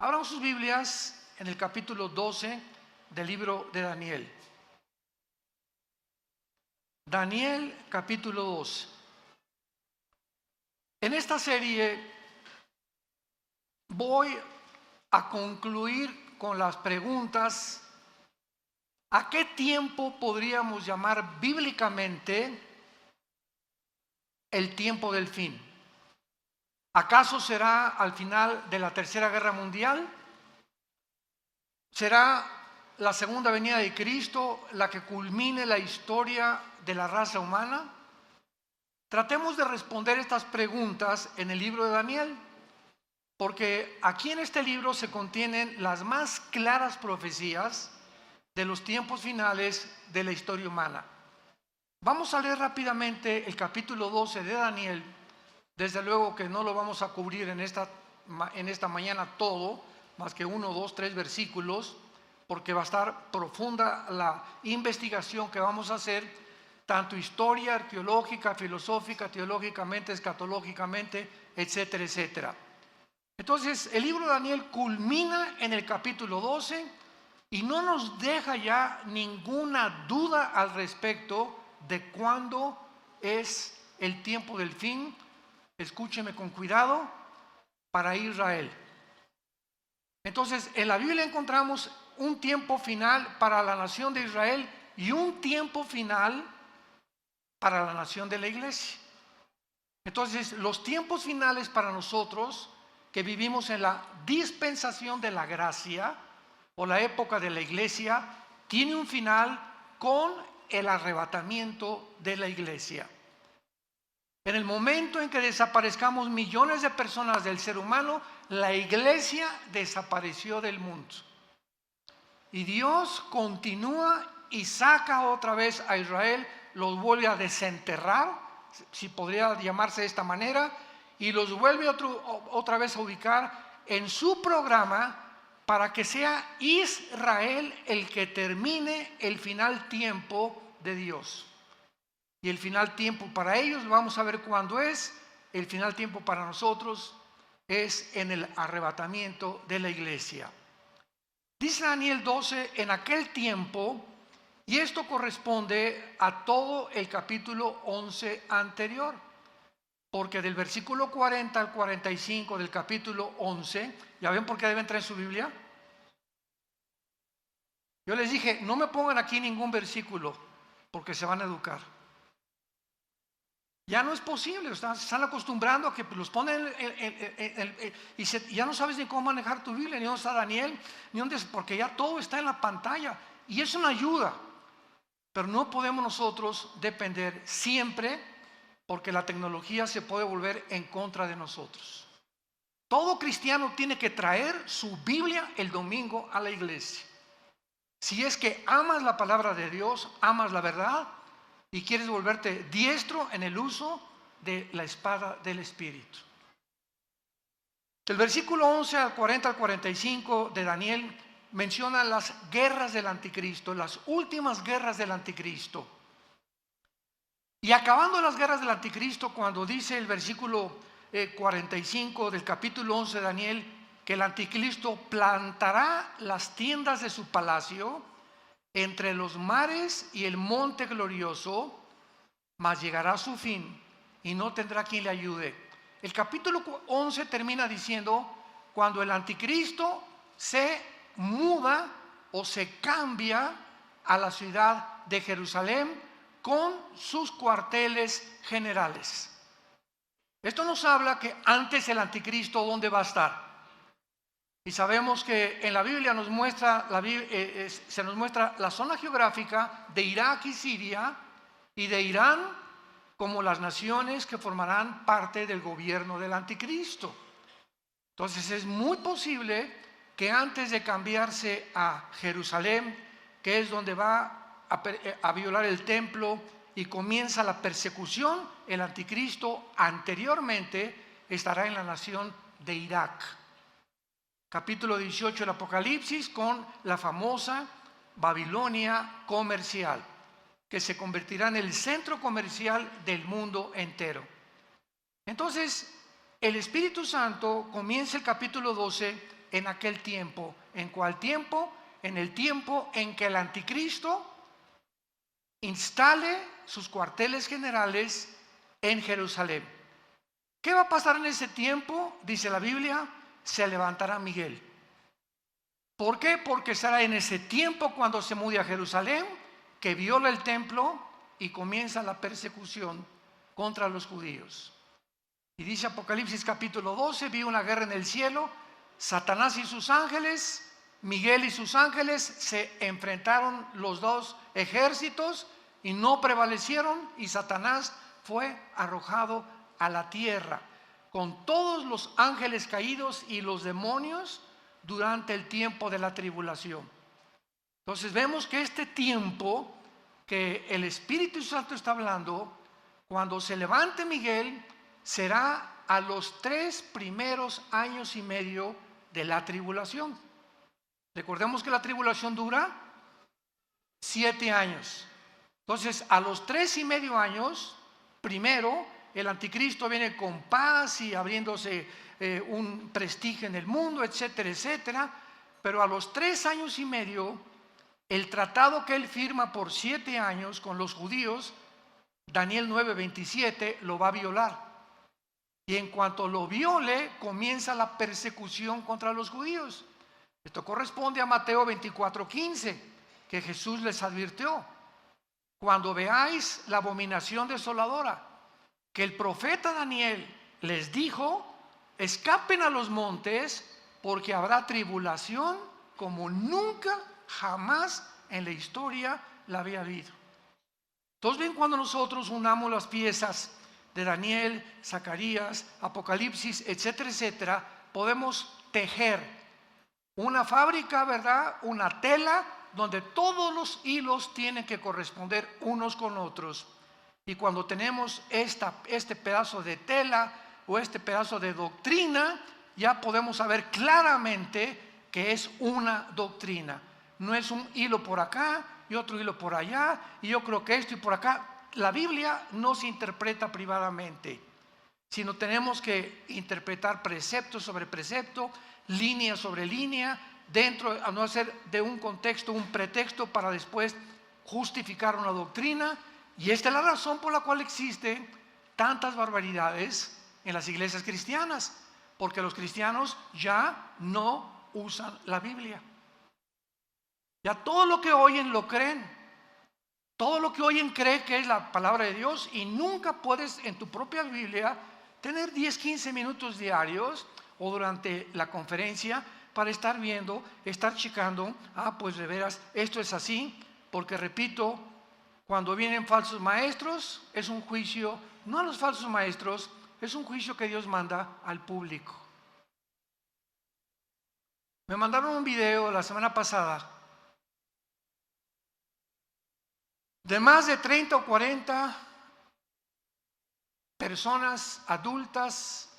Abran sus Biblias en el capítulo 12 del libro de Daniel. Daniel capítulo 12. En esta serie voy a concluir con las preguntas: ¿a qué tiempo podríamos llamar bíblicamente el tiempo del fin? ¿Acaso será al final de la Tercera Guerra Mundial? ¿Será la segunda venida de Cristo la que culmine la historia de la raza humana? Tratemos de responder estas preguntas en el libro de Daniel, porque aquí en este libro se contienen las más claras profecías de los tiempos finales de la historia humana. Vamos a leer rápidamente el capítulo 12 de Daniel. Desde luego que no lo vamos a cubrir en esta mañana todo, más que 1, 2, 3 versículos, porque va a estar profunda la investigación que vamos a hacer, tanto historia, arqueológica, filosófica, teológicamente, escatológicamente, etcétera, etcétera. Entonces, el libro de Daniel culmina en el capítulo 12 y no nos deja ya ninguna duda al respecto de cuándo es el tiempo del fin. Escúcheme con cuidado: para Israel. Entonces, en la Biblia encontramos un tiempo final para la nación de Israel y un tiempo final para la nación de la iglesia. Entonces, los tiempos finales para nosotros que vivimos en la dispensación de la gracia o la época de la iglesia, tiene un final con el arrebatamiento de la iglesia. En el momento en que desaparezcamos millones de personas del ser humano, la iglesia desapareció del mundo. Y Dios continúa y saca otra vez a Israel, los vuelve a desenterrar, si podría llamarse de esta manera, y los vuelve otra vez a ubicar en su programa para que sea Israel el que termine el final tiempo de Dios. Y el final tiempo para ellos, vamos a ver cuándo es. El final tiempo para nosotros es en el arrebatamiento de la iglesia. Dice Daniel 12, en aquel tiempo, y esto corresponde a todo el capítulo 11 anterior, porque del versículo 40 al 45 del capítulo 11, ¿ya ven por qué deben traer su Biblia? Yo les dije, no me pongan aquí ningún versículo, porque se van a educar. Ya no es posible, se están acostumbrando a que los ponen y ya no sabes ni cómo manejar tu Biblia, ni dónde está Daniel, ni dónde, porque ya todo está en la pantalla. Y es una ayuda, pero no podemos nosotros depender siempre, porque la tecnología se puede volver en contra de nosotros. Todo cristiano tiene que traer su Biblia el domingo a la iglesia. Si es que amas la palabra de Dios, amas la verdad, y quieres volverte diestro en el uso de la espada del Espíritu. El versículo 11 al 40 al 45 de Daniel menciona las guerras del anticristo, las últimas guerras del anticristo. Y acabando las guerras del anticristo, cuando dice el versículo 45 del capítulo 11 de Daniel, que el anticristo plantará las tiendas de su palacio entre los mares y el monte glorioso, mas llegará a su fin y no tendrá quien le ayude. El capítulo 11 termina diciendo cuando el anticristo se muda o se cambia a la ciudad de Jerusalén con sus cuarteles generales. Esto nos habla que antes el anticristo, ¿dónde va a estar? Y sabemos que en la Biblia se nos muestra la zona geográfica de Irak y Siria y de Irán como las naciones que formarán parte del gobierno del anticristo. Entonces es muy posible que antes de cambiarse a Jerusalén, que es donde va a violar el templo y comienza la persecución, el anticristo anteriormente estará en la nación de Irak. Capítulo 18 del Apocalipsis, con la famosa Babilonia comercial, que se convertirá en el centro comercial del mundo entero. Entonces, el Espíritu Santo comienza el capítulo 12 en aquel tiempo. ¿En cuál tiempo? En el tiempo en que el anticristo instale sus cuarteles generales en Jerusalén. ¿Qué va a pasar en ese tiempo? Dice la Biblia, se levantará Miguel. ¿Por qué? Porque será en ese tiempo cuando se mude a Jerusalén, que viola el templo y comienza la persecución contra los judíos. Y dice Apocalipsis capítulo 12, vi una guerra en el cielo, Satanás y sus ángeles, Miguel y sus ángeles, se enfrentaron los dos ejércitos y no prevalecieron, y Satanás fue arrojado a la tierra con todos los ángeles caídos y los demonios durante el tiempo de la tribulación. Entonces vemos que este tiempo que el Espíritu Santo está hablando, cuando se levante Miguel, será a los 3 primeros años y medio de la tribulación. Recordemos que la tribulación dura 7 años. Entonces, a los 3 y medio años, primero, el anticristo viene con paz y abriéndose un prestigio en el mundo, etcétera, etcétera. Pero a los 3 años y medio, el tratado que él firma por 7 años con los judíos, Daniel 9:27, lo va a violar. Y en cuanto lo viole, comienza la persecución contra los judíos. Esto corresponde a Mateo 24:15, que Jesús les advirtió: cuando veáis la abominación desoladora, que el profeta Daniel les dijo, escapen a los montes, porque habrá tribulación como nunca jamás en la historia la había habido. Entonces ven, cuando nosotros unamos las piezas de Daniel, Zacarías, Apocalipsis, etcétera, etcétera, podemos tejer una fábrica, ¿verdad? Una tela donde todos los hilos tienen que corresponder unos con otros. Y cuando tenemos este pedazo de tela o este pedazo de doctrina, ya podemos saber claramente que es una doctrina. No es un hilo por acá y otro hilo por allá, y yo creo que esto y por acá. La Biblia no se interpreta privadamente, sino tenemos que interpretar precepto sobre precepto, línea sobre línea, dentro, a no hacer de un contexto un pretexto para después justificar una doctrina. Y esta es la razón por la cual existen tantas barbaridades en las iglesias cristianas, porque los cristianos ya no usan la Biblia. Ya todo lo que oyen lo creen. Todo lo que oyen cree que es la palabra de Dios, y nunca puedes en tu propia Biblia tener 10-15 minutos diarios o durante la conferencia para estar viendo, estar checando, pues de veras esto es así, porque repito, cuando vienen falsos maestros es un juicio, no a los falsos maestros, es un juicio que Dios manda al público. Me mandaron un video la semana pasada de más de 30 o 40 personas adultas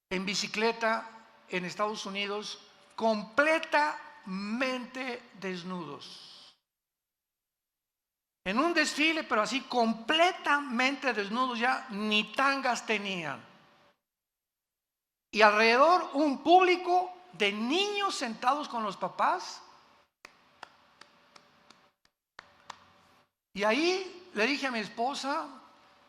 en bicicleta en Estados Unidos, completamente desnudos. En un desfile, pero así completamente desnudos, ya ni tangas tenían. Y alrededor un público de niños sentados con los papás. Y ahí le dije a mi esposa,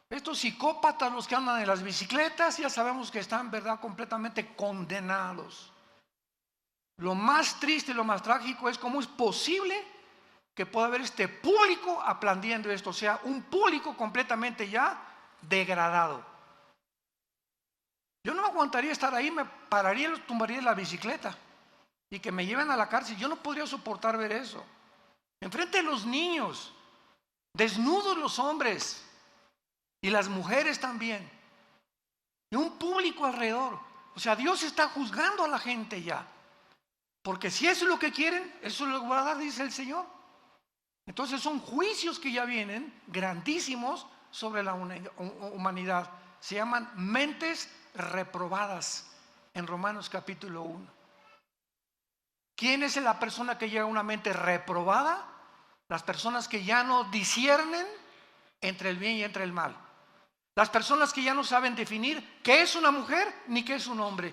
estos psicópatas, los que andan en las bicicletas, ya sabemos que están, ¿verdad?, completamente condenados. Lo más triste y lo más trágico es cómo es posible que pueda haber este público aplaudiendo esto, o sea, un público completamente ya degradado. Yo no me aguantaría estar ahí, me pararía y los tumbaría en la bicicleta y que me lleven a la cárcel. Yo no podría soportar ver eso. Enfrente de los niños, desnudos los hombres y las mujeres también, y un público alrededor. O sea, Dios está juzgando a la gente ya, porque si eso es lo que quieren, eso lo va a dar, dice el Señor. Entonces son juicios que ya vienen grandísimos sobre la humanidad. Se llaman mentes reprobadas en Romanos capítulo 1. ¿Quién es la persona que llega a una mente reprobada? Las personas que ya no disciernen entre el bien y entre el mal. Las personas que ya no saben definir qué es una mujer ni qué es un hombre.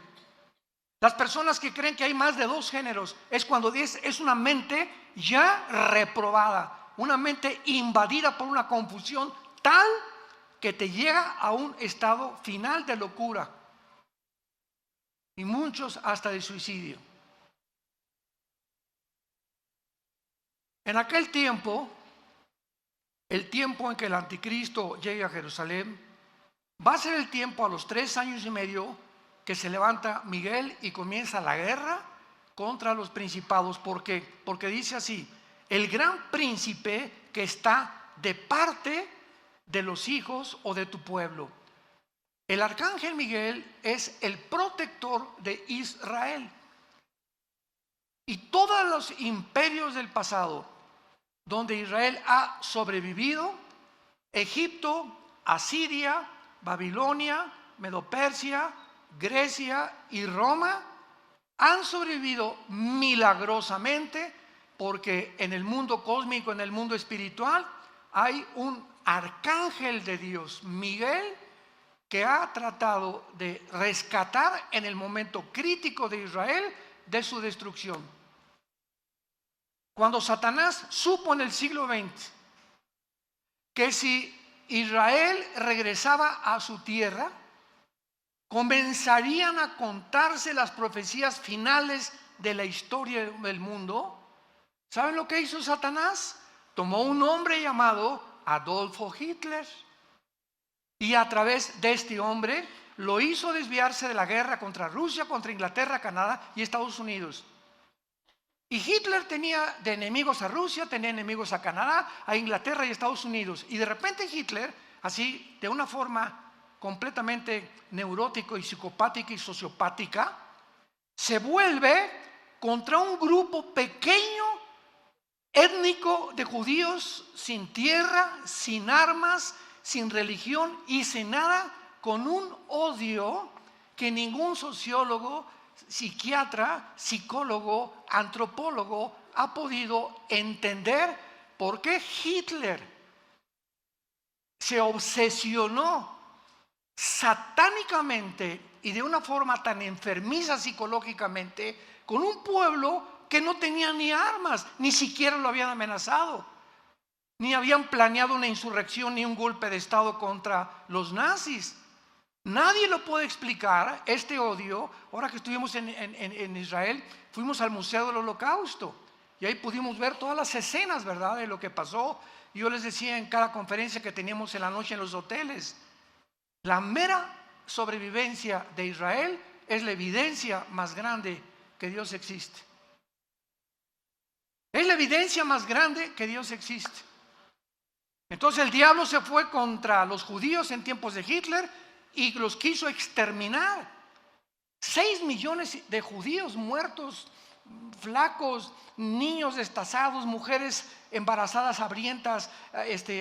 Las personas que creen que hay más de dos géneros es cuando es una mente ya reprobada, una mente invadida por una confusión tal que te llega a un estado final de locura y muchos hasta de suicidio. En aquel tiempo, el tiempo en que el anticristo llegue a Jerusalén, va a ser el tiempo a los 3 años y medio que se levanta Miguel y comienza la guerra contra los principados. ¿Por qué? Porque dice así: el gran príncipe que está de parte de los hijos o de tu pueblo. El arcángel Miguel es el protector de Israel. Y todos los imperios del pasado donde Israel ha sobrevivido, Egipto, Asiria, Babilonia, Medo-Persia, Grecia y Roma, han sobrevivido milagrosamente porque en el mundo cósmico, en el mundo espiritual, hay un arcángel de Dios, Miguel, que ha tratado de rescatar en el momento crítico de Israel de su destrucción. Cuando Satanás supo en el siglo XX que si Israel regresaba a su tierra, comenzarían a contarse las profecías finales de la historia del mundo, ¿saben lo que hizo Satanás? Tomó un hombre llamado Adolfo Hitler y a través de este hombre lo hizo desviarse de la guerra contra Rusia, contra Inglaterra, Canadá y Estados Unidos. Y Hitler tenía de enemigos a Rusia, tenía enemigos a Canadá, a Inglaterra y Estados Unidos. Y de repente Hitler, así de una forma completamente neurótico y psicopática y sociopática, se vuelve contra un grupo pequeño, étnico de judíos sin tierra, sin armas, sin religión y sin nada, con un odio que ningún sociólogo, psiquiatra, psicólogo, antropólogo ha podido entender por qué Hitler se obsesionó satánicamente y de una forma tan enfermiza psicológicamente con un pueblo que no tenía ni armas, ni siquiera lo habían amenazado, ni habían planeado una insurrección ni un golpe de estado contra los nazis. Nadie lo puede explicar, este odio. Ahora que estuvimos en Israel, fuimos al Museo del Holocausto y ahí pudimos ver todas las escenas, ¿verdad?, de lo que pasó. Yo les decía en cada conferencia que teníamos en la noche en los hoteles, la mera sobrevivencia de Israel es la evidencia más grande que Dios existe. Es la evidencia más grande que Dios existe. Entonces el diablo se fue contra los judíos en tiempos de Hitler y los quiso exterminar. 6 millones de judíos muertos, flacos, niños destazados, mujeres embarazadas hambrientas,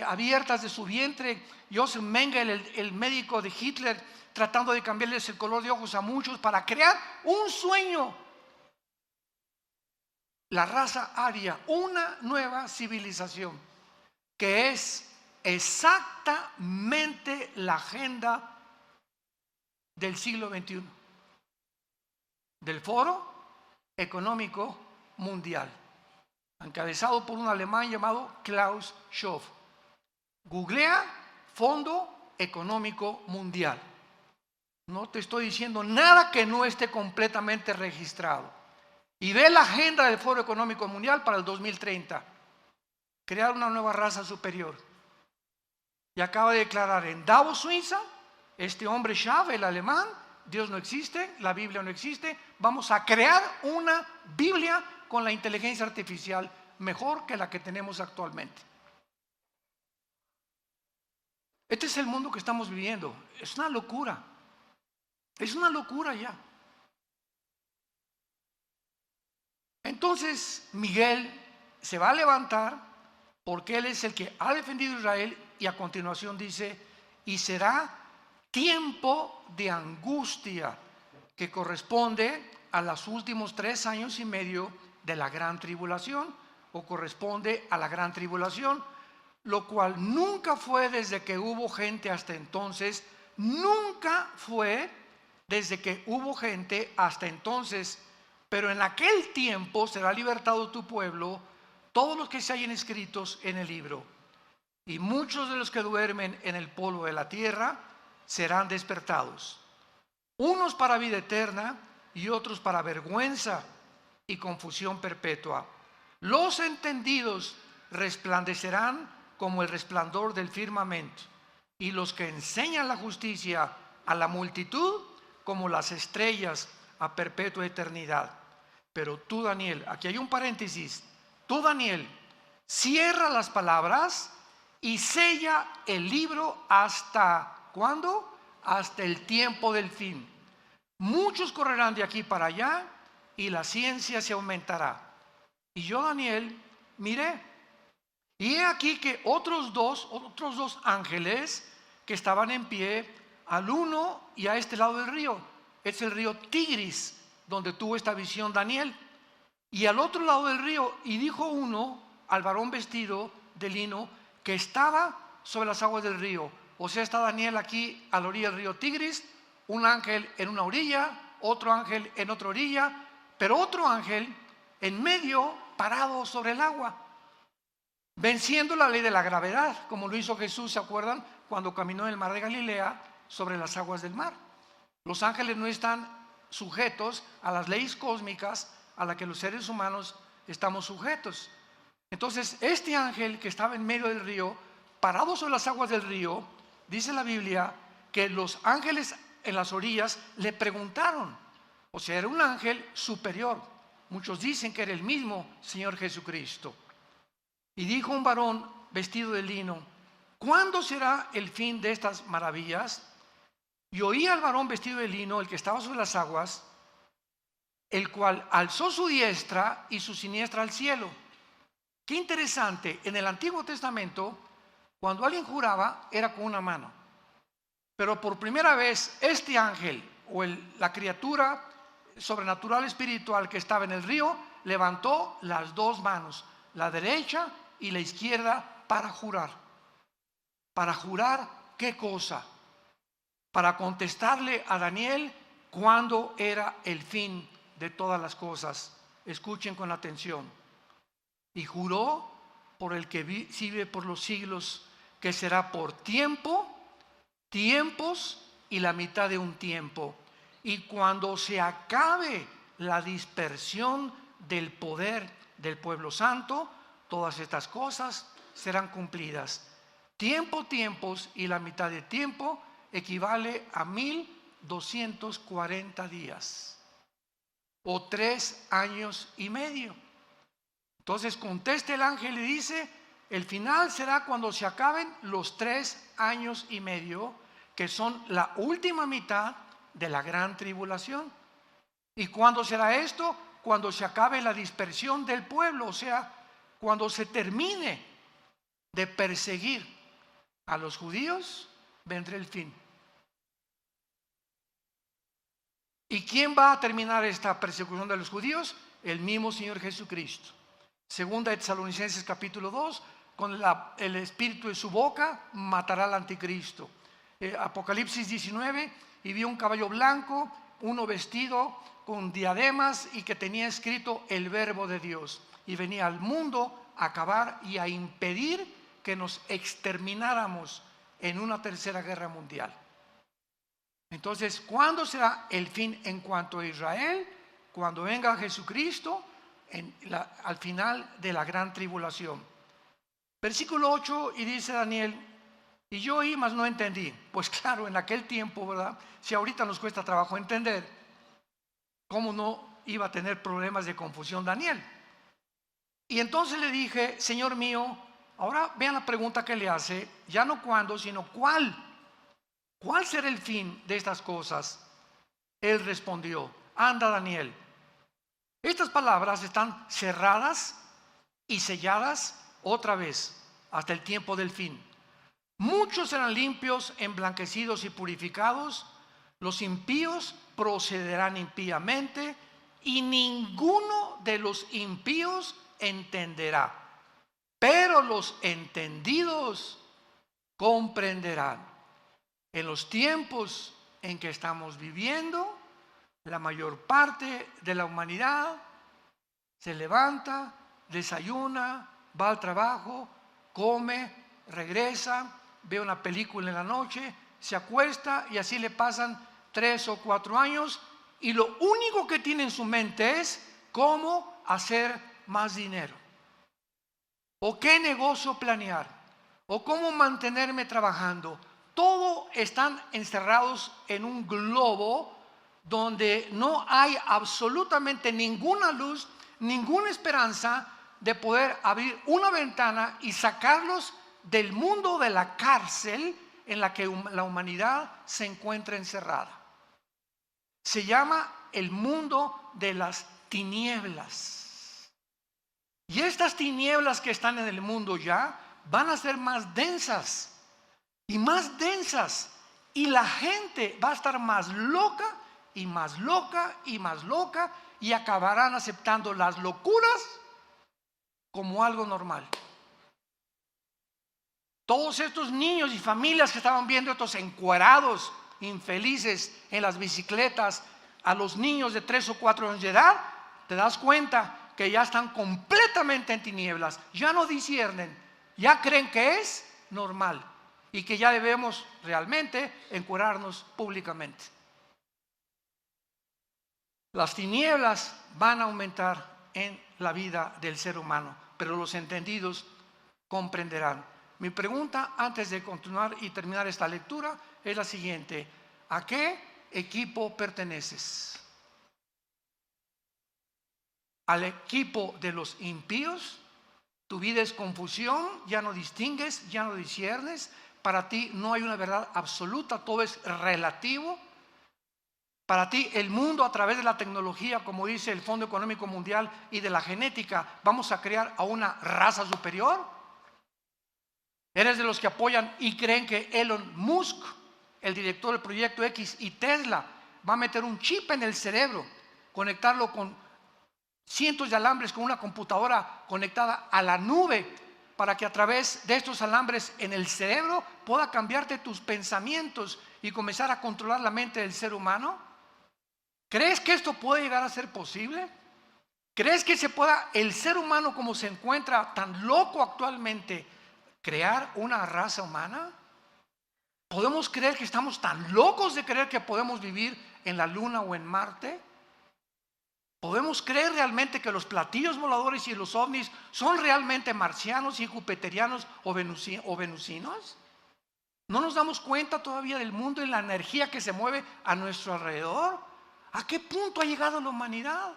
abiertas de su vientre. Joseph Mengele, el médico de Hitler, tratando de cambiarles el color de ojos a muchos para crear un sueño. La raza aria, una nueva civilización que es exactamente la agenda del siglo XXI, del Foro Económico Mundial, encabezado por un alemán llamado Klaus Schwab. Googlea Fondo Económico Mundial. No te estoy diciendo nada que no esté completamente registrado. Y ve la agenda del Foro Económico Mundial para el 2030. Crear una nueva raza superior. Y acaba de declarar en Davos, Suiza, este hombre Schwab, el alemán: Dios no existe, la Biblia no existe, vamos a crear una Biblia con la inteligencia artificial mejor que la que tenemos actualmente. Este es el mundo que estamos viviendo. Es una locura. Es una locura ya. Entonces Miguel se va a levantar porque él es el que ha defendido a Israel, y a continuación dice: y será tiempo de angustia que corresponde a los últimos 3 años y medio de la gran tribulación, o corresponde a la gran tribulación, lo cual nunca fue desde que hubo gente hasta entonces, nunca fue desde que hubo gente hasta entonces, pero en aquel tiempo será libertado tu pueblo, todos los que se hallen escritos en el libro. Y muchos de los que duermen en el polvo de la tierra serán despertados, unos para vida eterna y otros para vergüenza y confusión perpetua. Los entendidos resplandecerán como el resplandor del firmamento, y los que enseñan la justicia a la multitud como las estrellas a perpetua eternidad. Pero tú, Daniel, aquí hay un paréntesis, tú, Daniel, cierra las palabras y sella el libro hasta, ¿cuándo? Hasta el tiempo del fin. Muchos correrán de aquí para allá y la ciencia se aumentará. Y yo, Daniel, miré, y he aquí que otros dos ángeles que estaban en pie, al uno y a este lado del río. Es el río Tigris, donde tuvo esta visión Daniel. Y al otro lado del río, y dijo uno al varón vestido de lino que estaba sobre las aguas del río. O sea, está Daniel aquí a la orilla del río Tigris, un ángel en una orilla, otro ángel en otra orilla, pero otro ángel en medio, parado sobre el agua, venciendo la ley de la gravedad, como lo hizo Jesús, ¿se acuerdan? Cuando caminó en el mar de Galilea sobre las aguas del mar. Los ángeles no están sujetos a las leyes cósmicas a las que los seres humanos estamos sujetos. Entonces, este ángel que estaba en medio del río, parado sobre las aguas del río, dice la Biblia que los ángeles en las orillas le preguntaron, o sea, era un ángel superior. Muchos dicen que era el mismo Señor Jesucristo. Y dijo un varón vestido de lino: ¿cuándo será el fin de estas maravillas? Y oí al varón vestido de lino, el que estaba sobre las aguas, el cual alzó su diestra y su siniestra al cielo. Qué interesante, en el Antiguo Testamento, cuando alguien juraba, era con una mano. Pero por primera vez, este ángel o la criatura sobrenatural espiritual que estaba en el río, levantó las dos manos, la derecha y la izquierda, para jurar. ¿Para jurar qué cosa? Para contestarle a Daniel cuándo era el fin de todas las cosas. Escuchen con atención. Y juró por el que vive por los siglos, que será por tiempo, tiempos y la mitad de un tiempo. Y cuando se acabe la dispersión del poder del pueblo santo, todas estas cosas serán cumplidas. Tiempo, tiempos y la mitad de tiempo equivale a 1240 días o 3 años y medio. Entonces contesta el ángel y dice: el final será cuando se acaben los 3 años y medio, que son la última mitad de la gran tribulación. ¿Y cuándo será esto? Cuando se acabe la dispersión del pueblo, o sea, cuando se termine de perseguir a los judíos, vendrá el fin. ¿Y quién va a terminar esta persecución de los judíos? El mismo Señor Jesucristo. Segunda de Tesalonicenses capítulo 2, con el espíritu de su boca matará al anticristo. Apocalipsis 19, y vio un caballo blanco, uno vestido con diademas y que tenía escrito el verbo de Dios, y venía al mundo a acabar y a impedir que nos extermináramos en una tercera guerra mundial. Entonces, ¿cuándo será el fin en cuanto a Israel? Cuando venga Jesucristo al final de la gran tribulación. Versículo 8, y dice Daniel: y yo oí, mas no entendí. Pues claro, en aquel tiempo, ¿verdad? Si ahorita nos cuesta trabajo entender, ¿cómo no iba a tener problemas de confusión Daniel? Y entonces le dije: Señor mío, ahora vean la pregunta que le hace, ya no cuándo, sino cuál. ¿Cuál será el fin de estas cosas? Él respondió: anda, Daniel, estas palabras están cerradas y selladas otra vez hasta el tiempo del fin. Muchos serán limpios, emblanquecidos y purificados. Los impíos procederán impíamente, y ninguno de los impíos entenderá. Pero los entendidos comprenderán. En los tiempos en que estamos viviendo. La mayor parte de la humanidad se levanta, desayuna, va al trabajo, come, regresa, ve una película en la noche, se acuesta y así le pasan 3 o 4 años y lo único que tiene en su mente es cómo hacer más dinero, o qué negocio planear, o cómo mantenerme trabajando. Todo están encerrados en un globo donde no hay absolutamente ninguna luz, ninguna esperanza de poder abrir una ventana y sacarlos del mundo de la cárcel en la que la humanidad se encuentra encerrada. Se llama el mundo de las tinieblas. Y estas tinieblas que están en el mundo ya van a ser más densas y más densas. Y la gente va a estar más loca y más loca y más loca y acabarán aceptando las locuras como algo normal. Todos estos niños y familias que estaban viendo estos encuerados infelices en las bicicletas, a los niños de 3 o 4 años de edad, te das cuenta que ya están completamente en tinieblas, ya no disciernen, ya creen que es normal y que ya debemos realmente encuerarnos públicamente. Las tinieblas van a aumentar en la vida del ser humano, pero los entendidos comprenderán. Mi pregunta antes de continuar y terminar esta lectura es la siguiente: ¿a qué equipo perteneces? ¿Al equipo de los impíos? Tu vida es confusión, ya no distingues, ya no disciernes, para ti no hay una verdad absoluta, todo es relativo. Para ti el mundo, a través de la tecnología, como dice el Fondo Económico Mundial, y de la genética, vamos a crear a una raza superior. ¿Eres de los que apoyan y creen que Elon Musk, el director del Proyecto X, y Tesla va a meter un chip en el cerebro, conectarlo con cientos de alambres, con una computadora conectada a la nube, para que a través de estos alambres en el cerebro pueda cambiarte tus pensamientos y comenzar a controlar la mente del ser humano? ¿Crees que esto puede llegar a ser posible? ¿Crees que se pueda, el ser humano como se encuentra tan loco actualmente, crear una raza humana? ¿Podemos creer que estamos tan locos de creer que podemos vivir en la Luna o en Marte? ¿Podemos creer realmente que los platillos voladores y los ovnis son realmente marcianos y jupiterianos o venusinos? ¿No nos damos cuenta todavía del mundo y la energía que se mueve a nuestro alrededor? ¿A qué punto ha llegado la humanidad?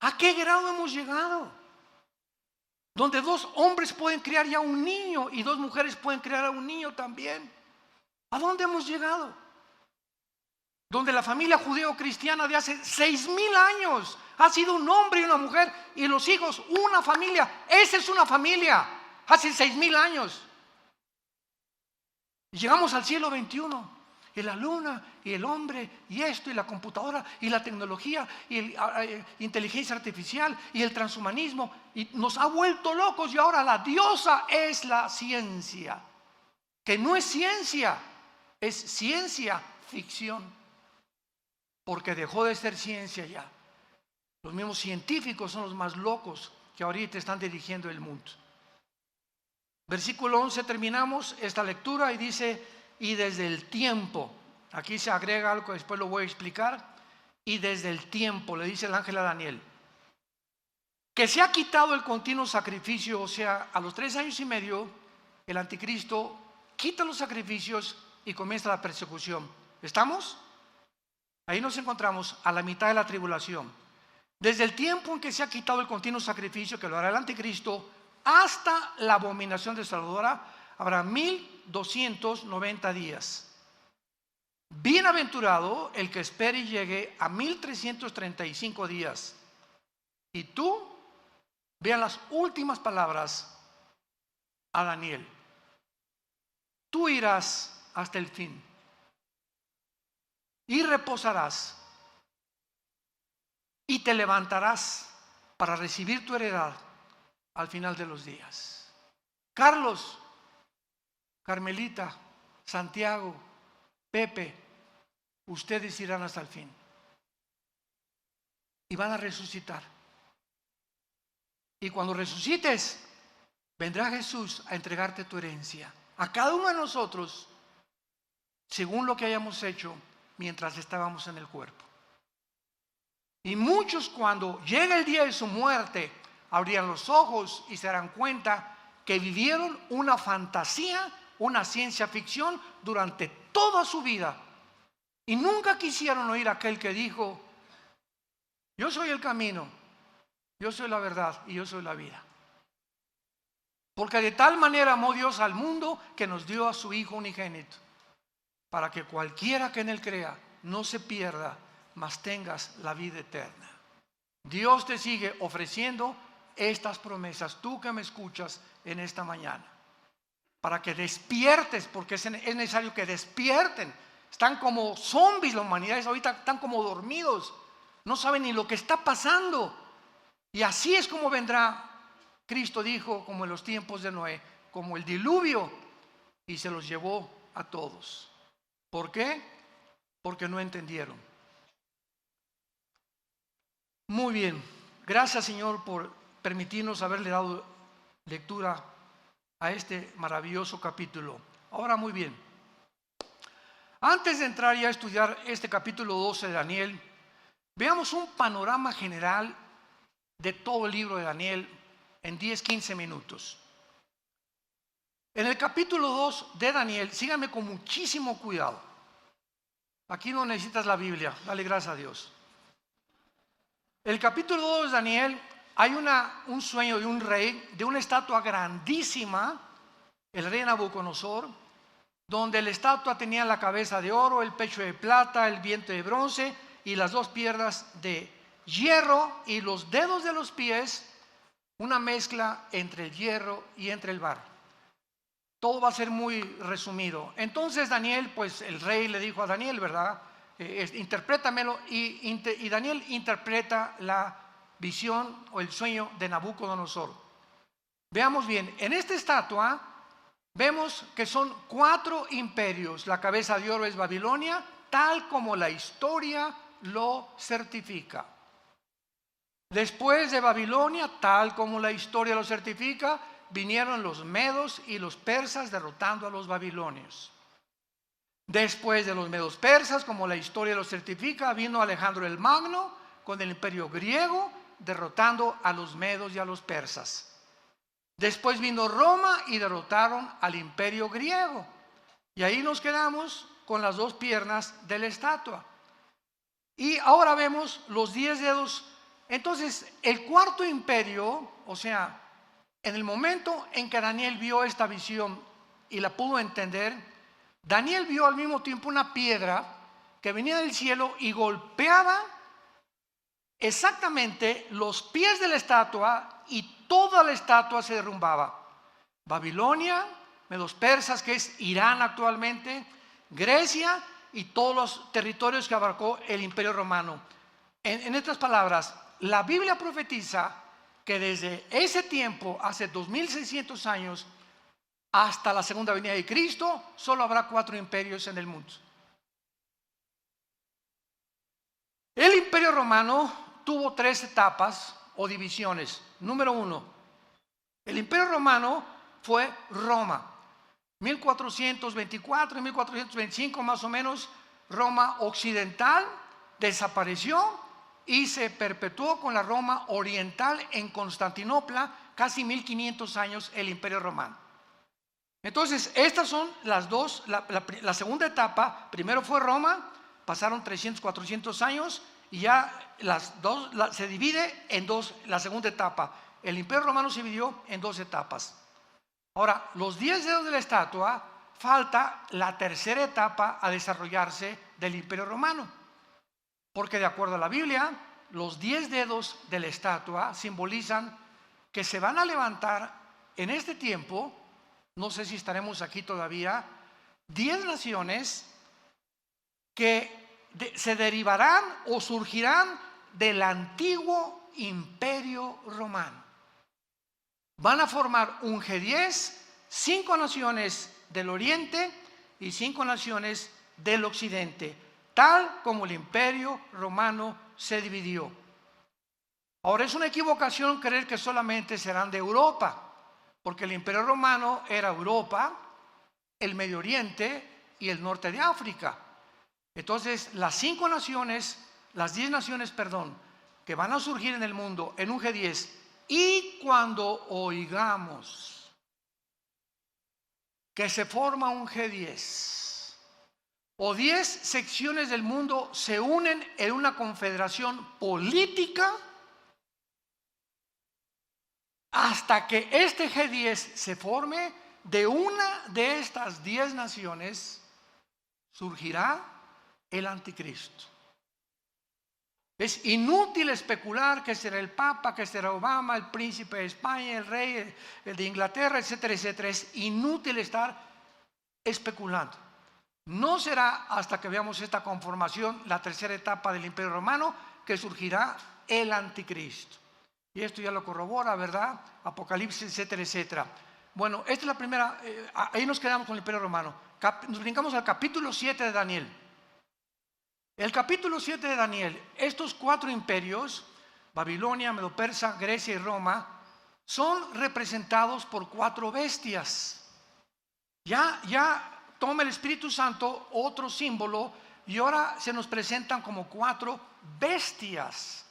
¿A qué grado hemos llegado? Donde 2 hombres pueden criar ya un niño y 2 mujeres pueden criar a un niño también. ¿A dónde hemos llegado? Donde la familia judeo-cristiana de hace 6,000 años ha sido un hombre y una mujer y los hijos, una familia. Esa es una familia, hace 6,000 años. Y llegamos al siglo XXI. Y la luna, y el hombre, y esto, y la computadora, y la tecnología, y la inteligencia artificial, y el transhumanismo, y nos ha vuelto locos. Y ahora la diosa es la ciencia, que no es ciencia, es ciencia ficción, porque dejó de ser ciencia ya. Los mismos científicos son los más locos que ahorita están dirigiendo el mundo. Versículo 11, terminamos esta lectura y dice: y desde el tiempo, aquí se agrega algo que después lo voy a explicar, y desde el tiempo, le dice el ángel a Daniel, que se ha quitado el continuo sacrificio. O sea, a los 3 años y medio, el anticristo quita los sacrificios y comienza la persecución. ¿Estamos? Ahí nos encontramos a la mitad de la tribulación. Desde el tiempo en que se ha quitado el continuo sacrificio, que lo hará el anticristo, hasta la abominación desoladora, habrá 1290 días. Bienaventurado el que espere y llegue a 1335 días. Y tú, vean las últimas palabras a Daniel: tú irás hasta el fin y reposarás y te levantarás para recibir tu heredad al final de los días. Carlos, Carmelita, Santiago, Pepe, ustedes irán hasta el fin y van a resucitar. Y cuando resucites, vendrá Jesús a entregarte tu herencia a cada uno de nosotros, según lo que hayamos hecho mientras estábamos en el cuerpo. Y muchos, cuando llegue el día de su muerte, abrirán los ojos y se darán cuenta que vivieron una fantasía, una ciencia ficción durante toda su vida. Y nunca quisieron oír a aquel que dijo: yo soy el camino, yo soy la verdad y yo soy la vida. Porque de tal manera amó Dios al mundo que nos dio a su Hijo unigénito, para que cualquiera que en él crea no se pierda, mas tengas la vida eterna. Dios te sigue ofreciendo estas promesas, tú que me escuchas en esta mañana, para que despiertes, porque es necesario que despierten. Están como zombies la humanidad, ahorita están como dormidos, no saben ni lo que está pasando. Y así es como vendrá. Cristo dijo, como en los tiempos de Noé, como el diluvio, y se los llevó a todos. ¿Por qué? Porque no entendieron. Muy bien, gracias Señor por permitirnos haberle dado lectura a este maravilloso capítulo. Ahora muy bien, antes de entrar ya a estudiar este capítulo 12 de Daniel, veamos un panorama general de todo el libro de Daniel en 10-15 minutos. En el capítulo 2 de Daniel, síganme con muchísimo cuidado. Aquí no necesitas la Biblia, dale gracias a Dios. El capítulo 2 de Daniel, hay un sueño de un rey, de una estatua grandísima, el rey Nabucodonosor, donde la estatua tenía la cabeza de oro, el pecho de plata, el vientre de bronce y las dos piernas de hierro, y los dedos de los pies, una mezcla entre el hierro y entre el barro. Todo va a ser muy resumido. Entonces Daniel, pues el rey le dijo a Daniel, ¿verdad? Interprétamelo, y Daniel interpreta la visión o el sueño de Nabucodonosor. Veamos bien, en esta estatua vemos que son 4 imperios. La cabeza de oro es Babilonia, tal como la historia lo certifica. Después de Babilonia, tal como la historia lo certifica, vinieron los medos y los persas derrotando a los babilonios. Después de los medos persas, como la historia lo certifica, vino Alejandro el Magno con el imperio griego, derrotando a los medos y a los persas. Después vino Roma y derrotaron al imperio griego. Y ahí nos quedamos con las 2 piernas de la estatua. Y ahora vemos los 10 dedos. Entonces, el 4.º imperio, o sea, en el momento en que Daniel vio esta visión y la pudo entender, Daniel vio al mismo tiempo una piedra que venía del cielo y golpeaba exactamente los pies de la estatua, y toda la estatua se derrumbaba. Babilonia, medos persas, que es Irán actualmente, Grecia y todos los territorios que abarcó el imperio romano. En otras palabras, la Biblia profetiza que desde ese tiempo, hace 2600 años, hasta la segunda venida de Cristo, solo habrá 4 imperios en el mundo. El imperio romano tuvo 3 etapas o divisiones. Número 1, el imperio romano fue Roma, 1424 y 1425 más o menos. Roma occidental desapareció y se perpetuó con la Roma oriental en Constantinopla, casi 1500 años el imperio romano. Entonces, estas son las dos, la segunda etapa. Primero fue Roma, pasaron 300, 400 años, y ya se divide en 2, la segunda etapa. El imperio romano se dividió en 2 etapas. Ahora, los 10 dedos de la estatua, falta la tercera etapa a desarrollarse del imperio romano. Porque de acuerdo a la Biblia, los 10 dedos de la estatua simbolizan que se van a levantar en este tiempo, no sé si estaremos aquí todavía, 10 naciones que se derivarán o surgirán del antiguo imperio romano. Van a formar un G10, 5 naciones del oriente y 5 naciones del occidente. tal como el imperio romano se dividió. Ahora, es una equivocación creer que solamente serán de Europa, porque el imperio romano era Europa, el Medio Oriente y el norte de África. Entonces, las 10 naciones, que van a surgir en el mundo en un G10, y cuando oigamos que se forma un G10 o 10 secciones del mundo se unen en una confederación política, hasta que este G10 se forme, de una de estas 10 naciones surgirá el anticristo. Es inútil especular que será el Papa, que será Obama, el príncipe de España, el rey el de Inglaterra, etcétera, etcétera. Es inútil estar especulando. No será hasta que veamos esta conformación, la tercera etapa del Imperio Romano, que surgirá el anticristo. Y esto ya lo corrobora, ¿verdad? Apocalipsis, etcétera, etcétera. Bueno, esta es la primera, ahí nos quedamos con el Imperio Romano. Nos brincamos al capítulo 7 de Daniel. El capítulo 7 de Daniel, estos 4 imperios, Babilonia, Medo-Persa, Grecia y Roma, son representados por 4 bestias. Ya toma el Espíritu Santo otro símbolo y ahora se nos presentan como 4 bestias,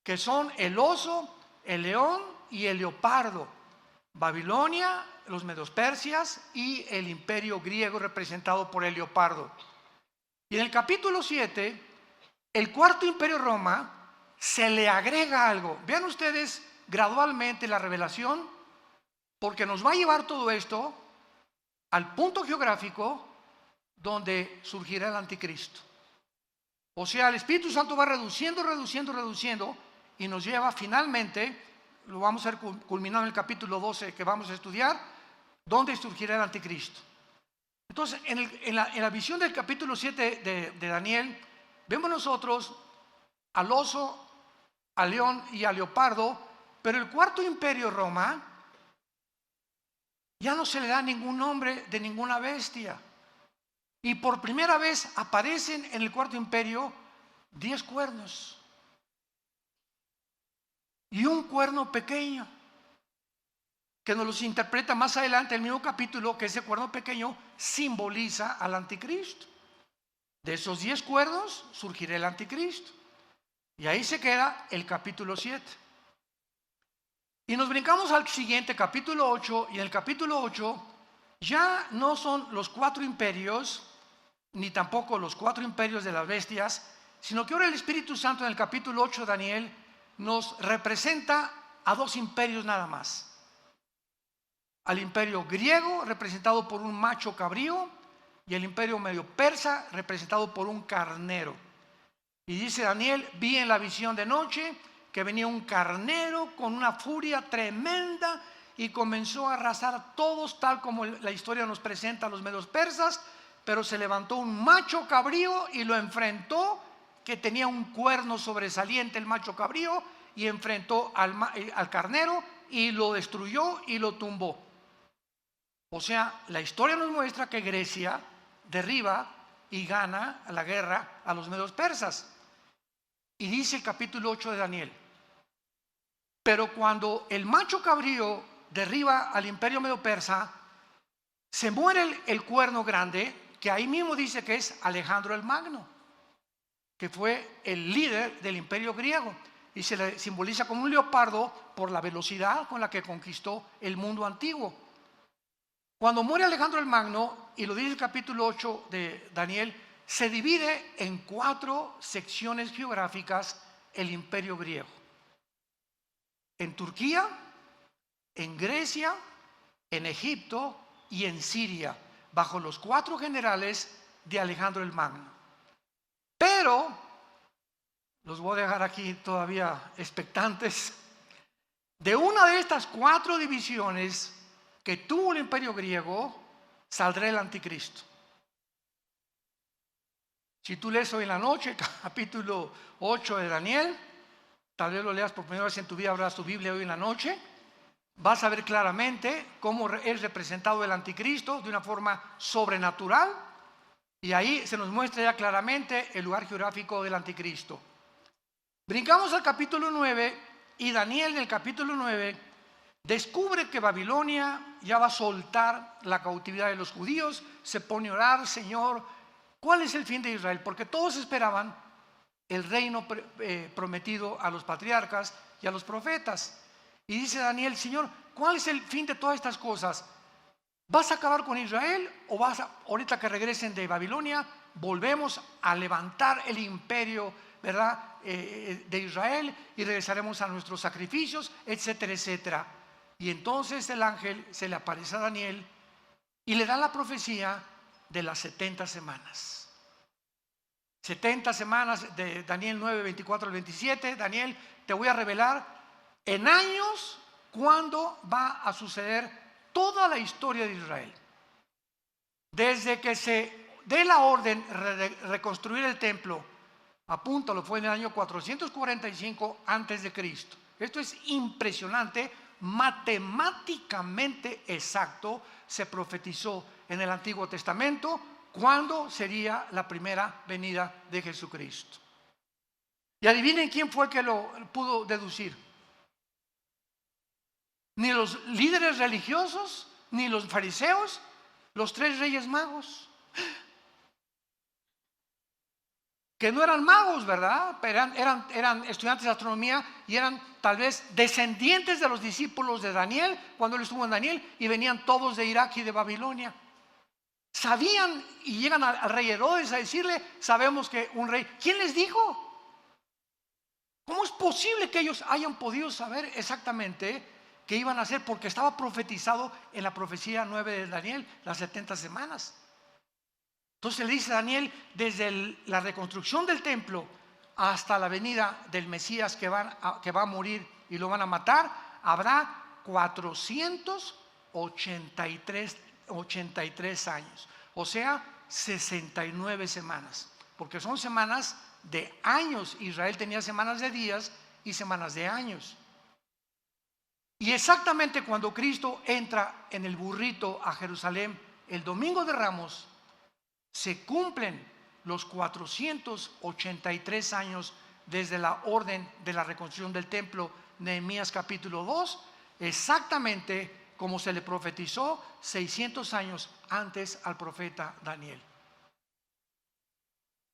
que son el oso, el león y el leopardo. Babilonia, los Medo-Persias y el imperio griego representado por el leopardo. Y en el capítulo 7, el cuarto imperio Roma, se le agrega algo. Vean ustedes gradualmente la revelación, porque nos va a llevar todo esto al punto geográfico donde surgirá el anticristo. O sea, el Espíritu Santo va reduciendo y nos lleva finalmente, lo vamos a ver culminado en el capítulo 12 que vamos a estudiar, donde surgirá el anticristo. Entonces, en la visión del capítulo 7 de Daniel, vemos nosotros al oso, al león y al leopardo, pero el cuarto imperio Roma ya no se le da ningún nombre de ninguna bestia. Y por primera vez aparecen en el cuarto imperio 10 cuernos y un cuerno pequeño, que nos los interpreta más adelante el mismo capítulo, que ese cuerno pequeño simboliza al anticristo. De esos 10 cuernos surgirá el anticristo. Y ahí se queda el capítulo 7. Y nos brincamos al siguiente, capítulo 8, y en el capítulo 8 ya no son los 4 imperios, ni tampoco los 4 imperios de las bestias, sino que ahora el Espíritu Santo en el capítulo 8 de Daniel nos representa a 2 imperios nada más. Al imperio griego, representado por un macho cabrío, y el imperio medio persa, representado por un carnero. Y dice Daniel: vi en la visión de noche que venía un carnero con una furia tremenda y comenzó a arrasar a todos, tal como la historia nos presenta a los medios persas. Pero se levantó un macho cabrío y lo enfrentó, que tenía un cuerno sobresaliente el macho cabrío, y enfrentó al carnero y lo destruyó y lo tumbó. O sea, la historia nos muestra que Grecia derriba y gana la guerra a los medios persas. Y dice el capítulo 8 de Daniel: pero cuando el macho cabrío derriba al imperio medio persa, se muere el cuerno grande, que ahí mismo dice que es Alejandro el Magno, que fue el líder del imperio griego, y se le simboliza como un leopardo por la velocidad con la que conquistó el mundo antiguo. Cuando muere Alejandro el Magno, y lo dice el capítulo 8 de Daniel, se divide en 4 secciones geográficas el imperio griego: en Turquía, en Grecia, en Egipto y en Siria, bajo los 4 generales de Alejandro el Magno. Pero los voy a dejar aquí todavía expectantes. De una de estas 4 divisiones que tuvo el imperio griego, saldrá el anticristo. Si tú lees hoy en la noche capítulo 8 de Daniel, tal vez lo leas por primera vez en tu vida, abras tu Biblia hoy en la noche, vas a ver claramente cómo es representado el anticristo de una forma sobrenatural, Y ahí se nos muestra ya claramente el lugar geográfico del anticristo. Brincamos al capítulo 9 y Daniel en el capítulo 9 descubre que Babilonia ya va a soltar la cautividad de los judíos, se pone a orar: Señor, ¿cuál es el fin de Israel? Porque todos esperaban el reino prometido a los patriarcas y a los profetas. Y dice Daniel: Señor, ¿cuál es el fin de todas estas cosas? ¿Vas a acabar con Israel o ahorita que regresen de Babilonia, volvemos a levantar el imperio, ¿verdad?, de Israel, y regresaremos a nuestros sacrificios, etcétera, etcétera? Y entonces el ángel se le aparece a Daniel y le da la profecía de las 70 semanas. 70 semanas de Daniel 9, 24 al 27. Daniel, te voy a revelar en años cuándo va a suceder toda la historia de Israel. Desde que se dé la orden de reconstruir el templo, apúntalo, fue en el año 445 antes de Cristo. Esto es impresionante, matemáticamente exacto. Se profetizó en el Antiguo Testamento cuándo sería la primera venida de Jesucristo. Y adivinen quién fue que lo pudo deducir. Ni los líderes religiosos, ni los fariseos, los 3 reyes magos, que no eran magos, ¿verdad? Eran estudiantes de astronomía y eran tal vez descendientes de los discípulos de Daniel cuando él estuvo en Daniel, y venían todos de Irak y de Babilonia. Sabían, y llegan al rey Herodes a decirle: sabemos que un rey. ¿Quién les dijo? ¿Cómo es posible que ellos hayan podido saber exactamente qué iban a hacer? Porque estaba profetizado en la profecía 9 de Daniel, las 70 semanas. Entonces le dice a Daniel: desde la reconstrucción del templo hasta la venida del Mesías que va a morir y lo van a matar, habrá 483 años, o sea, 69 semanas, porque son semanas de años. Israel tenía semanas de días y semanas de años. Y exactamente cuando Cristo entra en el burrito a Jerusalén el domingo de Ramos, se cumplen los 483 años desde la orden de la reconstrucción del templo, Nehemías capítulo 2, exactamente como se le profetizó 600 años antes al profeta Daniel.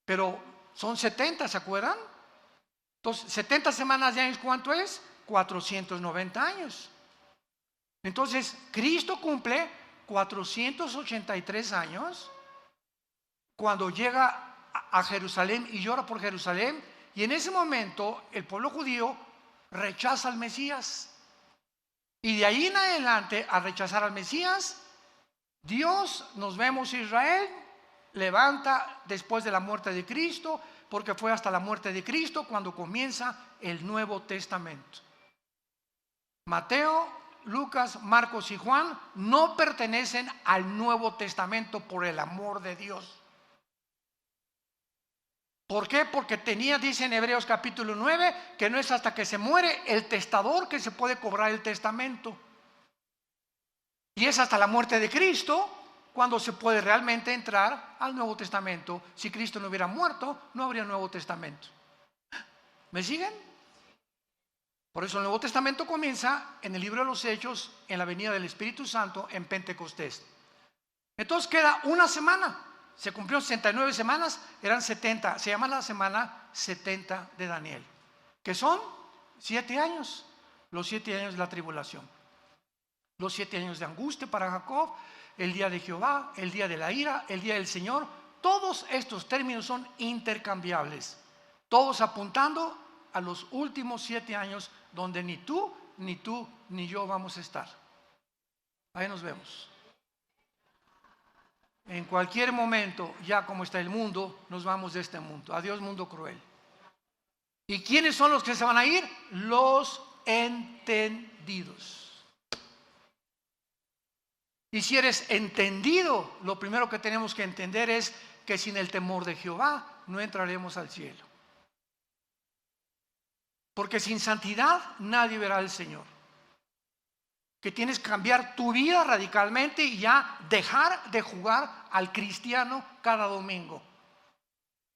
Pero son 70, ¿se acuerdan? Entonces, 70 semanas de años, ¿cuánto es? 490 años. Entonces, Cristo cumple 483 años cuando llega a Jerusalén y llora por Jerusalén, y en ese momento el pueblo judío rechaza al Mesías. Y de ahí en adelante, al rechazar al Mesías, Dios, nos vemos, Israel levanta después de la muerte de Cristo, porque fue hasta la muerte de Cristo cuando comienza el Nuevo Testamento. Mateo, Lucas, Marcos y Juan no pertenecen al Nuevo Testamento, por el amor de Dios. ¿Por qué? Porque dice en Hebreos capítulo 9, que no es hasta que se muere el testador que se puede cobrar el testamento. Y es hasta la muerte de Cristo cuando se puede realmente entrar al Nuevo Testamento. Si Cristo no hubiera muerto, no habría Nuevo Testamento. ¿Me siguen? Por eso el Nuevo Testamento comienza en el libro de los Hechos, en la venida del Espíritu Santo, en Pentecostés. Entonces queda una semana. Se cumplió 69 semanas, eran 70. Se llama la semana 70 de Daniel, que son 7 años. Los 7 años de la tribulación. Los 7 años de angustia para Jacob, el día de Jehová, el día de la ira, el día del Señor. Todos estos términos son intercambiables, todos apuntando a los últimos 7 años donde ni tú, ni yo vamos a estar. Ahí nos vemos. En cualquier momento, ya como está el mundo, nos vamos de este mundo. Adiós, mundo cruel. ¿Y quiénes son los que se van a ir? Los entendidos. Y si eres entendido, lo primero que tenemos que entender es que sin el temor de Jehová no entraremos al cielo. Porque sin santidad nadie verá al Señor. que tienes que cambiar tu vida radicalmente y ya dejar de jugar al cristiano cada domingo.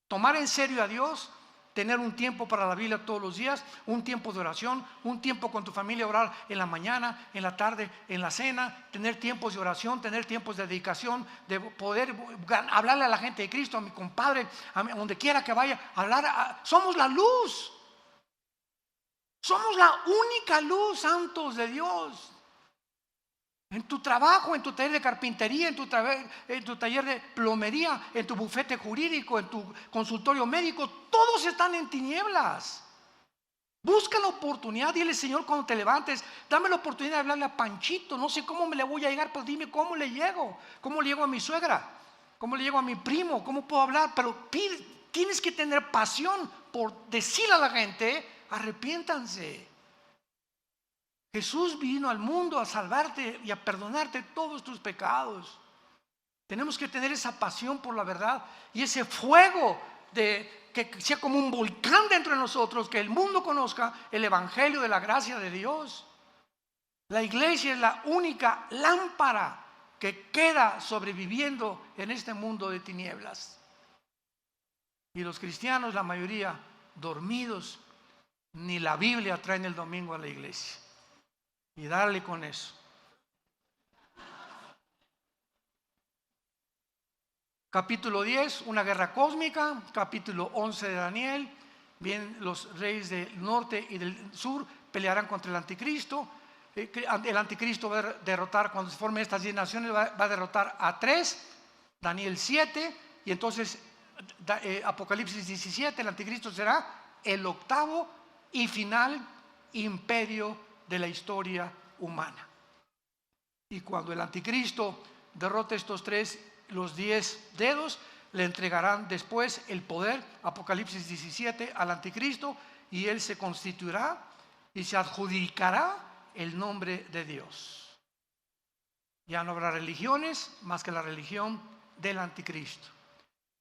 Tomar en serio a Dios, tener un tiempo para la Biblia todos los días, un tiempo de oración, un tiempo con tu familia, orar en la mañana, en la tarde, en la cena, tener tiempos de oración, tener tiempos de dedicación, de poder hablarle a la gente de Cristo, a mi compadre, a donde quiera que vaya, somos la luz. Somos la única luz, santos de Dios. En tu trabajo, en tu taller de carpintería, en tu taller de plomería, en tu bufete jurídico, en tu consultorio médico, todos están en tinieblas. Busca la oportunidad, dile: Señor, cuando te levantes, dame la oportunidad de hablarle a Panchito. No sé cómo me le voy a llegar, pero dime cómo le llego. ¿Cómo le llego a mi suegra? ¿Cómo le llego a mi primo? ¿Cómo puedo hablar? Pero tienes que tener pasión por decirle a la gente: arrepiéntanse. Jesús vino al mundo a salvarte y a perdonarte todos tus pecados. Tenemos que tener esa pasión por la verdad y ese fuego que sea como un volcán dentro de nosotros, que el mundo conozca el evangelio de la gracia de Dios. La iglesia es la única lámpara que queda sobreviviendo en este mundo de tinieblas. Y los cristianos, la mayoría, dormidos, ni la Biblia traen el domingo a la iglesia. Y darle con eso. Capítulo 10, una guerra cósmica. Capítulo 11 de Daniel. Bien, los reyes del norte y del sur pelearán contra el anticristo. El anticristo va a derrotar, cuando se formen estas 10 naciones, va a derrotar a 3. Daniel 7. Y entonces Apocalipsis 17, el anticristo será el octavo y final imperio de la historia humana. Y cuando el anticristo derrote estos 3, los 10 dedos, le entregarán después el poder, Apocalipsis 17, al anticristo, y él se constituirá y se adjudicará el nombre de Dios. Ya no habrá religiones más que la religión del anticristo,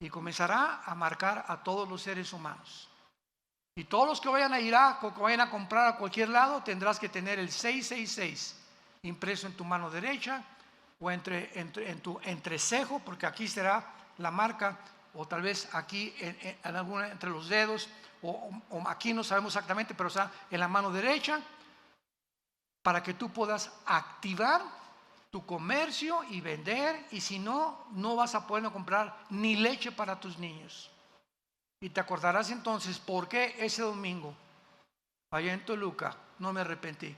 y comenzará a marcar a todos los seres humanos. Y todos los que vayan a Irak o que vayan a comprar a cualquier lado, tendrás que tener el 666 impreso en tu mano derecha o en tu entrecejo, porque aquí será la marca, o tal vez aquí en alguna entre los dedos, o aquí no sabemos exactamente, pero está en la mano derecha, para que tú puedas activar tu comercio y vender. Y si no, no vas a poder comprar ni leche para tus niños. Y te acordarás entonces por qué ese domingo, allá en Toluca, no me arrepentí.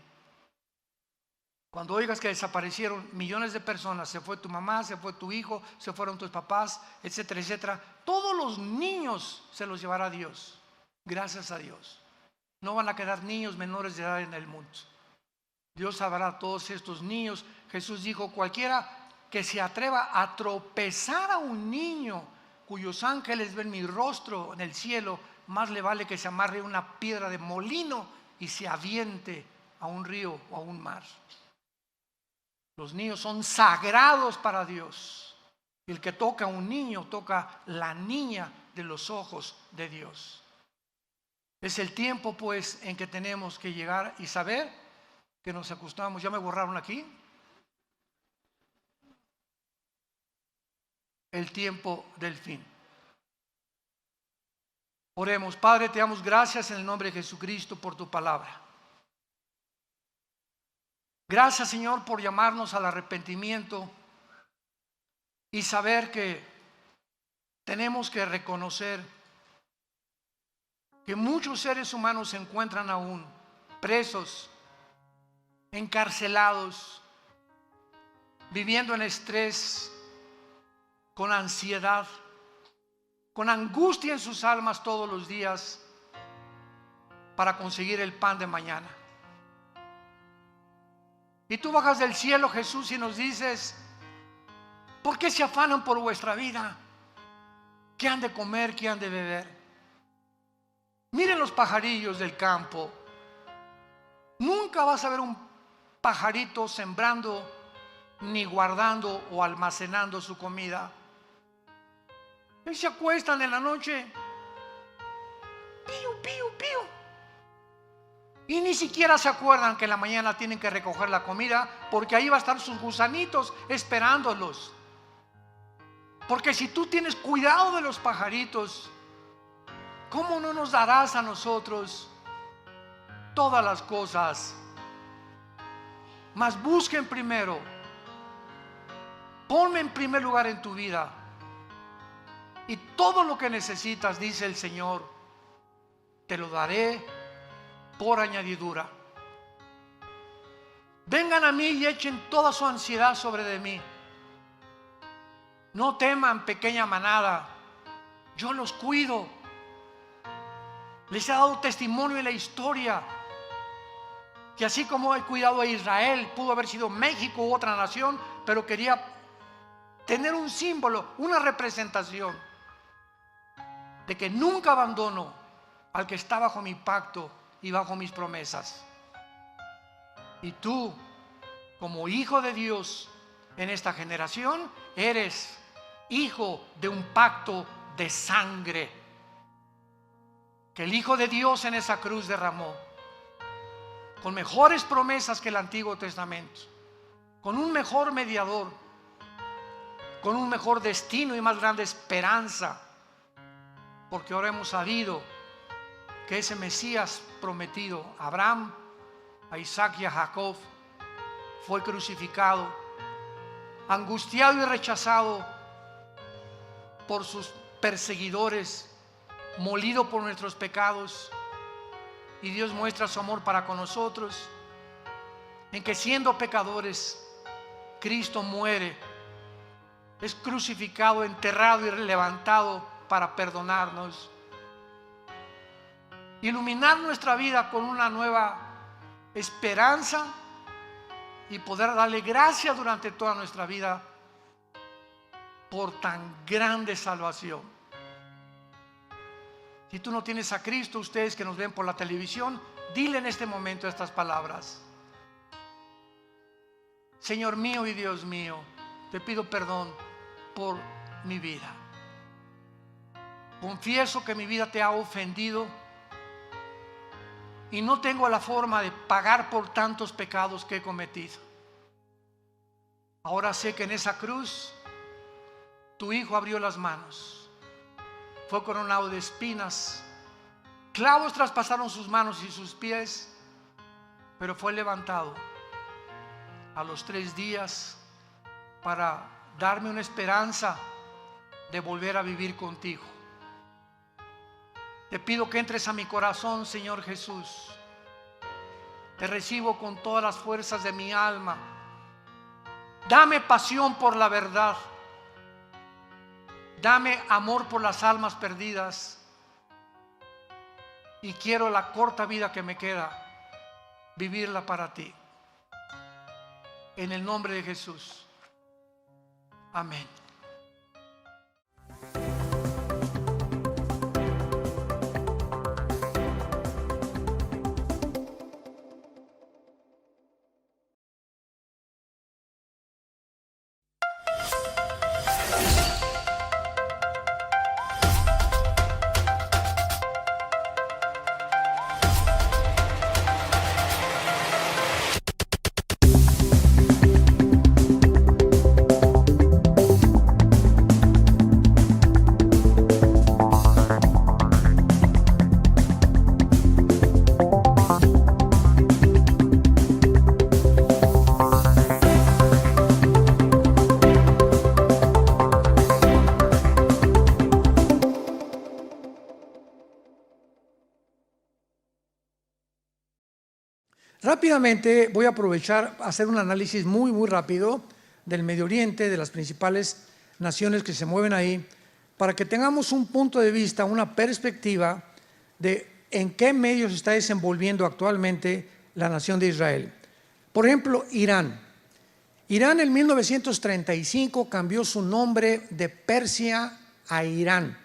Cuando oigas que desaparecieron millones de personas, se fue tu mamá, se fue tu hijo, se fueron tus papás, etcétera, etcétera, todos los niños se los llevará Dios. Gracias a Dios. No van a quedar niños menores de edad en el mundo. Dios salvará a todos estos niños. Jesús dijo: cualquiera que se atreva a tropezar a un niño cuyos ángeles ven mi rostro en el cielo, más le vale que se amarre una piedra de molino y se aviente a un río o a un mar. Los niños son sagrados para Dios. El que toca a un niño toca la niña de los ojos de Dios. Es el tiempo, pues, en que tenemos que llegar y saber que nos acostamos. ¿Ya me borraron aquí? El tiempo del fin. Oremos. Padre, te damos gracias en el nombre de Jesucristo por tu palabra. Gracias, Señor, por llamarnos al arrepentimiento y saber que tenemos que reconocer que muchos seres humanos se encuentran aún presos, encarcelados, viviendo en estrés, con ansiedad, con angustia en sus almas todos los días para conseguir el pan de mañana. Y tú bajas del cielo, Jesús, y nos dices: ¿por qué se afanan por vuestra vida? ¿Qué han de comer? ¿Qué han de beber? Miren los pajarillos del campo. Nunca vas a ver un pajarito sembrando, ni guardando o almacenando su comida. Ellos se acuestan en la noche, pío, pío, pío, Y ni siquiera se acuerdan que en la mañana tienen que recoger la comida, porque ahí va a estar sus gusanitos esperándolos. Porque si tú tienes cuidado de los pajaritos, ¿cómo no nos darás a nosotros todas las cosas? Mas busquen primero, ponme en primer lugar en tu vida, y todo lo que necesitas, dice el Señor, te lo daré por añadidura. Vengan a mí y echen toda su ansiedad sobre de mí. No teman, pequeña manada, yo los cuido. Les he dado testimonio en la historia que así como he cuidado a Israel, pudo haber sido México u otra nación, pero quería tener un símbolo, una representación de que nunca abandono al que está bajo mi pacto y bajo mis promesas. Y tú, como hijo de Dios en esta generación, eres hijo de un pacto de sangre que el Hijo de Dios en esa cruz derramó, con mejores promesas que el Antiguo Testamento, con un mejor mediador, con un mejor destino y más grande esperanza, porque ahora hemos sabido que ese Mesías prometido a Abraham, a Isaac y a Jacob fue crucificado, angustiado y rechazado por sus perseguidores, molido por nuestros pecados, y Dios muestra su amor para con nosotros en que siendo pecadores Cristo muere, es crucificado, enterrado y levantado para perdonarnos, iluminar nuestra vida con una nueva esperanza y poder darle gracias durante toda nuestra vida por tan grande salvación. Si tú no tienes a Cristo, ustedes que nos ven por la televisión, dile en este momento estas palabras: Señor mío y Dios mío, te pido perdón por mi vida. Confieso que mi vida te ha ofendido y no tengo la forma de pagar por tantos pecados que he cometido. Ahora sé que en esa cruz tu Hijo abrió las manos, fue coronado de espinas, clavos traspasaron sus manos y sus pies, pero fue levantado a los 3 días para darme una esperanza de volver a vivir contigo. Te pido que entres a mi corazón, Señor Jesús. Te recibo con todas las fuerzas de mi alma. Dame pasión por la verdad. Dame amor por las almas perdidas. Y quiero la corta vida que me queda, vivirla para ti. En el nombre de Jesús. Amén. Rápidamente voy a aprovechar a hacer un análisis muy rápido del Medio Oriente, de las principales naciones que se mueven ahí, para que tengamos un punto de vista, una perspectiva de en qué medios se está desenvolviendo actualmente la nación de Israel. Por ejemplo, Irán. Irán en 1935 cambió su nombre de Persia a Irán,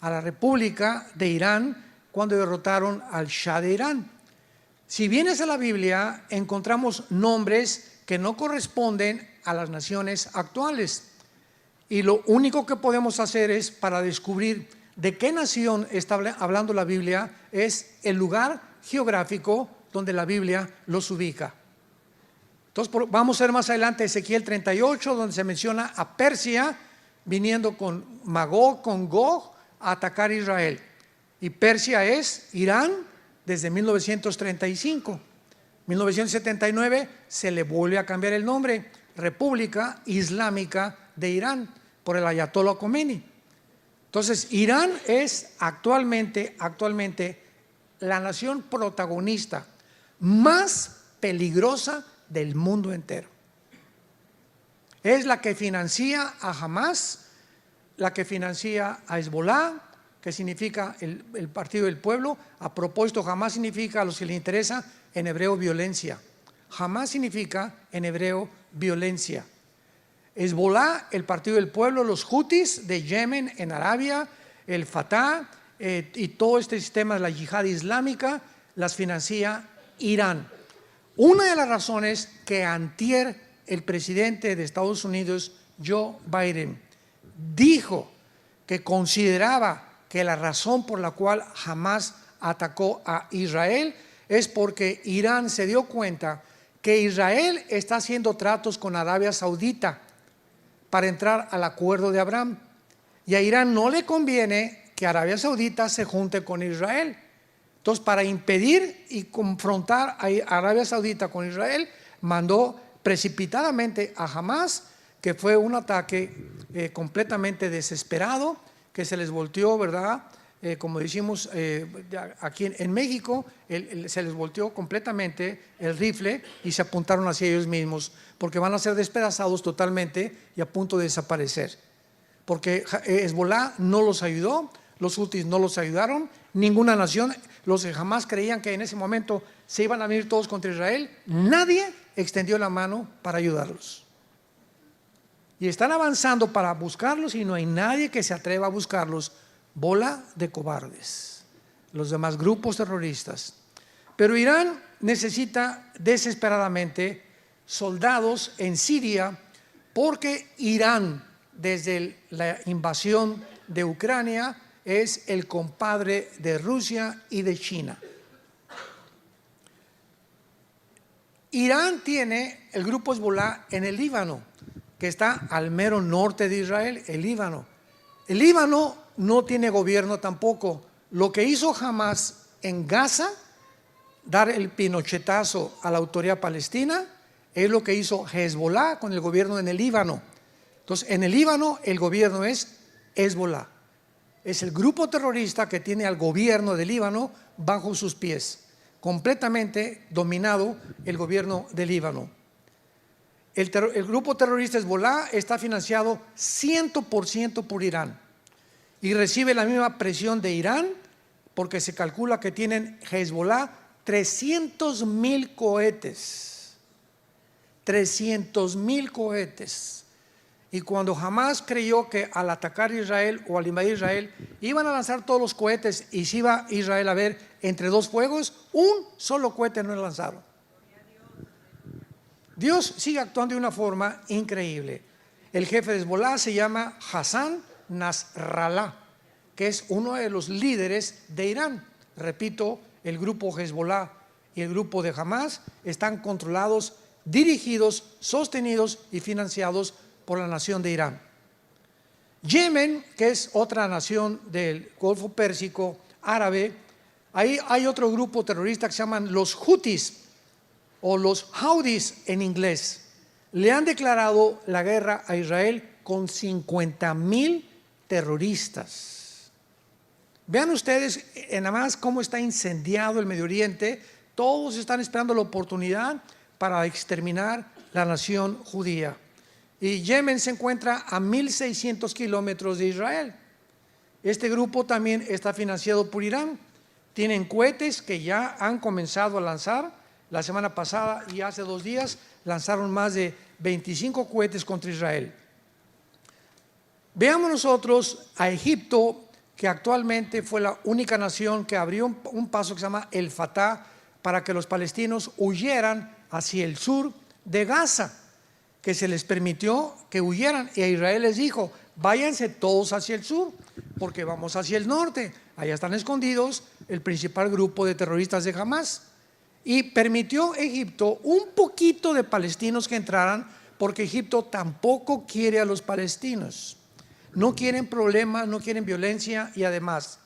a la República de Irán, cuando derrotaron al Shah de Irán. Si vienes a la Biblia, encontramos nombres que no corresponden a las naciones actuales. Y lo único que podemos hacer es, para descubrir de qué nación está hablando la Biblia, es el lugar geográfico donde la Biblia los ubica. Entonces vamos a ver más adelante Ezequiel 38, donde se menciona a Persia viniendo con Magog, con Gog, a atacar a Israel. Y Persia es Irán desde 1935. 1979 se le vuelve a cambiar el nombre, República Islámica de Irán, por el Ayatollah Khomeini. Entonces Irán es actualmente la nación protagonista más peligrosa del mundo entero. Es la que financia a Hamas, la que financia a Hezbollah, que significa el Partido del Pueblo. A propósito, Hamas significa, a los que les interesa, en hebreo violencia. Hamas significa en hebreo violencia. Hezbollah, el Partido del Pueblo, los Houthis de Yemen en Arabia, el Fatah y todo este sistema de la yihad islámica las financia Irán. Una de las razones que antier el presidente de Estados Unidos, Joe Biden, dijo que consideraba que la razón por la cual Hamas atacó a Israel es porque Irán se dio cuenta que Israel está haciendo tratos con Arabia Saudita para entrar al acuerdo de Abraham, y a Irán no le conviene que Arabia Saudita se junte con Israel. Entonces, para impedir y confrontar a Arabia Saudita con Israel, mandó precipitadamente a Hamas, que fue un ataque completamente desesperado, que se les volteó, ¿verdad? Como decimos aquí en México, se les volteó completamente el rifle y se apuntaron hacia ellos mismos, porque van a ser despedazados totalmente y a punto de desaparecer. Porque Hezbollah no los ayudó, los Houthis no los ayudaron, ninguna nación, los que jamás creían que en ese momento se iban a venir todos contra Israel, nadie extendió la mano para ayudarlos. Y están avanzando para buscarlos y no hay nadie que se atreva a buscarlos. Bola de cobardes, los demás grupos terroristas. Pero Irán necesita desesperadamente soldados en Siria, porque Irán, desde la invasión de Ucrania, es el compadre de Rusia y de China. Irán tiene el grupo Hezbollah en el Líbano, que está al mero norte de Israel, el Líbano. El Líbano no tiene gobierno tampoco. Lo que hizo Hamas en Gaza, dar el pinochetazo a la autoridad palestina, es lo que hizo Hezbollah con el gobierno en el Líbano. Entonces, en el Líbano el gobierno es Hezbollah. Es el grupo terrorista que tiene al gobierno del Líbano bajo sus pies, completamente dominado el gobierno del Líbano. El grupo terrorista Hezbollah está financiado 100% por Irán y recibe la misma presión de Irán, porque se calcula que tienen Hezbollah 300,000 cohetes. 300,000 cohetes. Y cuando Hamas creyó que al atacar Israel o al invadir Israel iban a lanzar todos los cohetes y se iba Israel a ver entre dos fuegos, un solo cohete no lanzaron. Dios sigue actuando de una forma increíble. El jefe de Hezbollah se llama Hassan Nasrallah, que es uno de los líderes de Irán. Repito, el grupo Hezbollah y el grupo de Hamas están controlados, dirigidos, sostenidos y financiados por la nación de Irán. Yemen, que es otra nación del Golfo Pérsico árabe, ahí hay otro grupo terrorista que se llaman los Houthis o los Houthis en inglés. Le han declarado la guerra a Israel con 50,000 terroristas. Vean ustedes nada más cómo está incendiado el Medio Oriente. Todos están esperando la oportunidad para exterminar la nación judía. Y Yemen se encuentra a 1,600 kilómetros de Israel. Este grupo también está financiado por Irán. Tienen cohetes que ya han comenzado a lanzar. La semana pasada y hace 2 días lanzaron más de 25 cohetes contra Israel. Veamos nosotros a Egipto, que actualmente fue la única nación que abrió un paso que se llama el Fatah para que los palestinos huyeran hacia el sur de Gaza, que se les permitió que huyeran, y a Israel les dijo: váyanse todos hacia el sur, porque vamos hacia el norte, allá están escondidos el principal grupo de terroristas de Hamas. y permitió Egipto un poquito de palestinos que entraran, porque Egipto tampoco quiere a los palestinos. No quieren problemas, no quieren violencia, y además,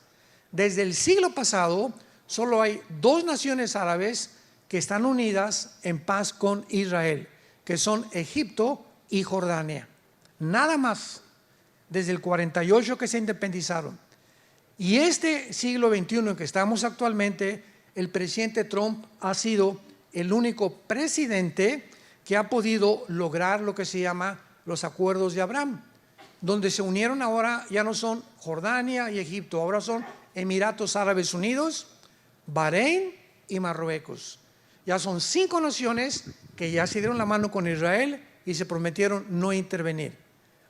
desde el siglo pasado, solo hay dos naciones árabes que están unidas en paz con Israel, que son Egipto y Jordania. Nada más, desde el 48 que se independizaron. Y este siglo XXI en que estamos actualmente, el presidente Trump ha sido el único presidente que ha podido lograr lo que se llama los acuerdos de Abraham, donde se unieron ahora, ya no son Jordania y Egipto, ahora son Emiratos Árabes Unidos, Bahrein y Marruecos. Ya son 5 naciones que ya se dieron la mano con Israel y se prometieron no intervenir.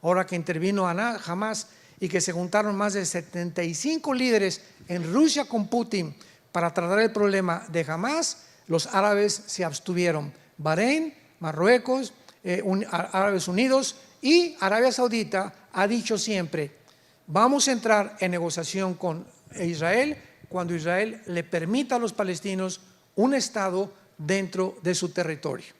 Ahora que intervino Hamas y que se juntaron más de 75 líderes en Rusia con Putin para tratar el problema de Hamas, los árabes se abstuvieron. Bahrein, Marruecos, Árabes Unidos y Arabia Saudita ha dicho siempre: vamos a entrar en negociación con Israel cuando Israel le permita a los palestinos un estado dentro de su territorio.